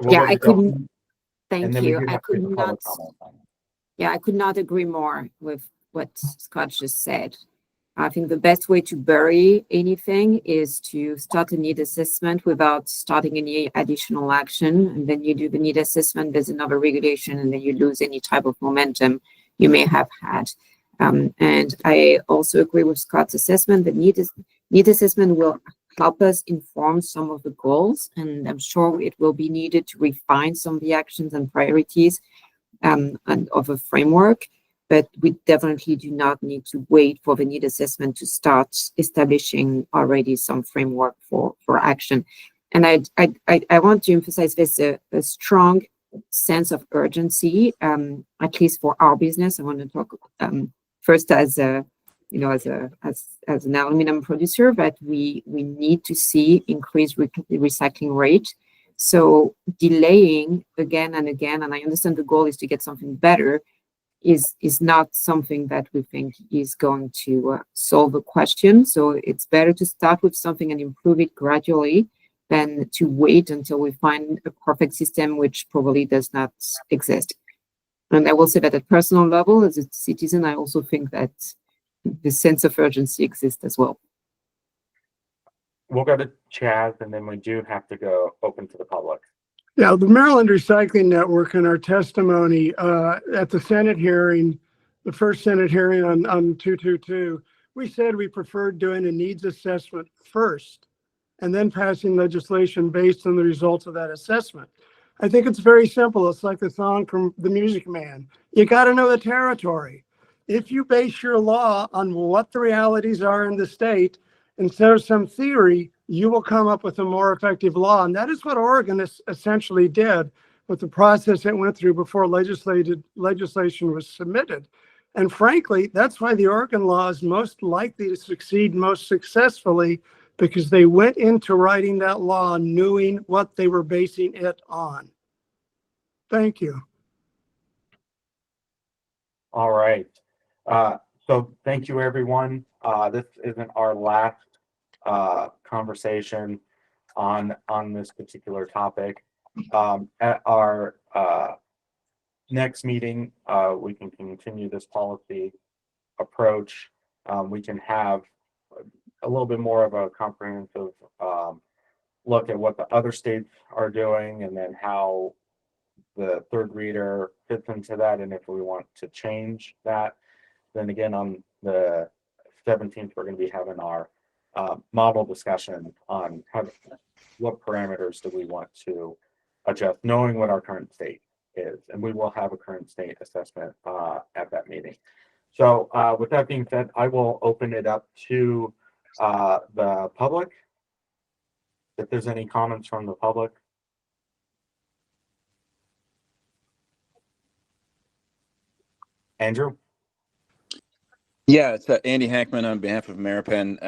Speaker 18: Yeah, I couldn't. Thank you. I could not. Yeah, I could not agree more with what Scott just said. I think the best way to bury anything is to start a need assessment without starting any additional action. And then you do the need assessment, there's another regulation, and then you lose any type of momentum you may have had. And I also agree with Scott's assessment that need assessment will help us inform some of the goals, and I'm sure it will be needed to refine some of the actions and priorities and of a framework. But we definitely do not need to wait for the need assessment to start establishing already some framework for action. And I want to emphasize this, a strong sense of urgency, at least for our business. I want to talk first as an aluminum producer, but we need to see increased recycling rate. So delaying again and again, and I understand the goal is to get something better, is not something that we think is going to solve the question. So it's better to start with something and improve it gradually than to wait until we find a perfect system, which probably does not exist. And I will say that at personal level, as a citizen, I also think that the sense of urgency exists as well.
Speaker 1: We'll go to Chaz, and then we do have to go open to the public.
Speaker 3: Yeah, the Maryland Recycling Network in our testimony at the Senate hearing, the first Senate hearing on 222, we said we preferred doing a needs assessment first and then passing legislation based on the results of that assessment. I think it's very simple. It's like the song from The Music Man. You got to know the territory. If you base your law on what the realities are in the state, instead of some theory, you will come up with a more effective law. And that is what Oregon essentially did with the process it went through before legislation was submitted. And frankly, that's why the Oregon law is most likely to succeed most successfully, because they went into writing that law knowing what they were basing it on. Thank you.
Speaker 1: All right. So thank you, everyone. This isn't our last conversation on this particular topic. At our next meeting, we can continue this policy approach, we can have a little bit more of a comprehensive look at what the other states are doing, and then how the third reader fits into that, and if we want to change that. Then again, on the 17th, we're going to be having our model discussion on what parameters do we want to adjust, knowing what our current state is, and we will have a current state assessment at that meeting. So with that being said, I will open it up to the public. If there's any comments from the public. Andrew?
Speaker 19: Yeah, it's Andy Hackman on behalf of Ameripen.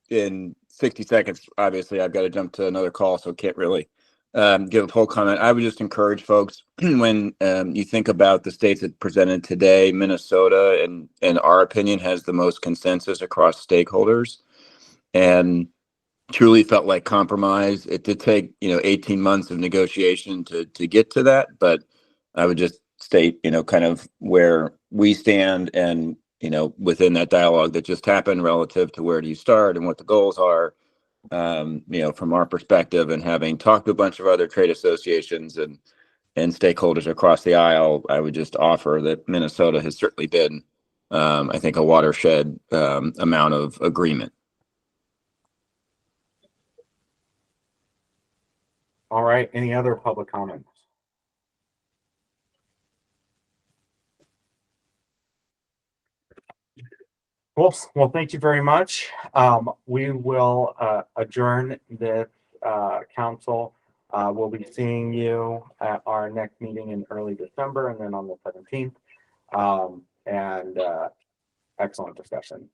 Speaker 19: In 60 seconds, obviously, I've got to jump to another call, so can't really give a full comment. I would just encourage folks when you think about the states that presented today, Minnesota, in our opinion, has the most consensus across stakeholders, and truly felt like compromise. It did take 18 months of negotiation to get to that, but I would just state kind of where we stand, and within that dialogue that just happened relative to where do you start and what the goals are, from our perspective, and having talked to a bunch of other trade associations and stakeholders across the aisle, I would just offer that Minnesota has certainly been, I think, a watershed amount of agreement.
Speaker 1: All right, any other public comments? Well, thank you very much. We will adjourn this council. We'll be seeing you at our next meeting in early December, and then on the 17th. Excellent discussion.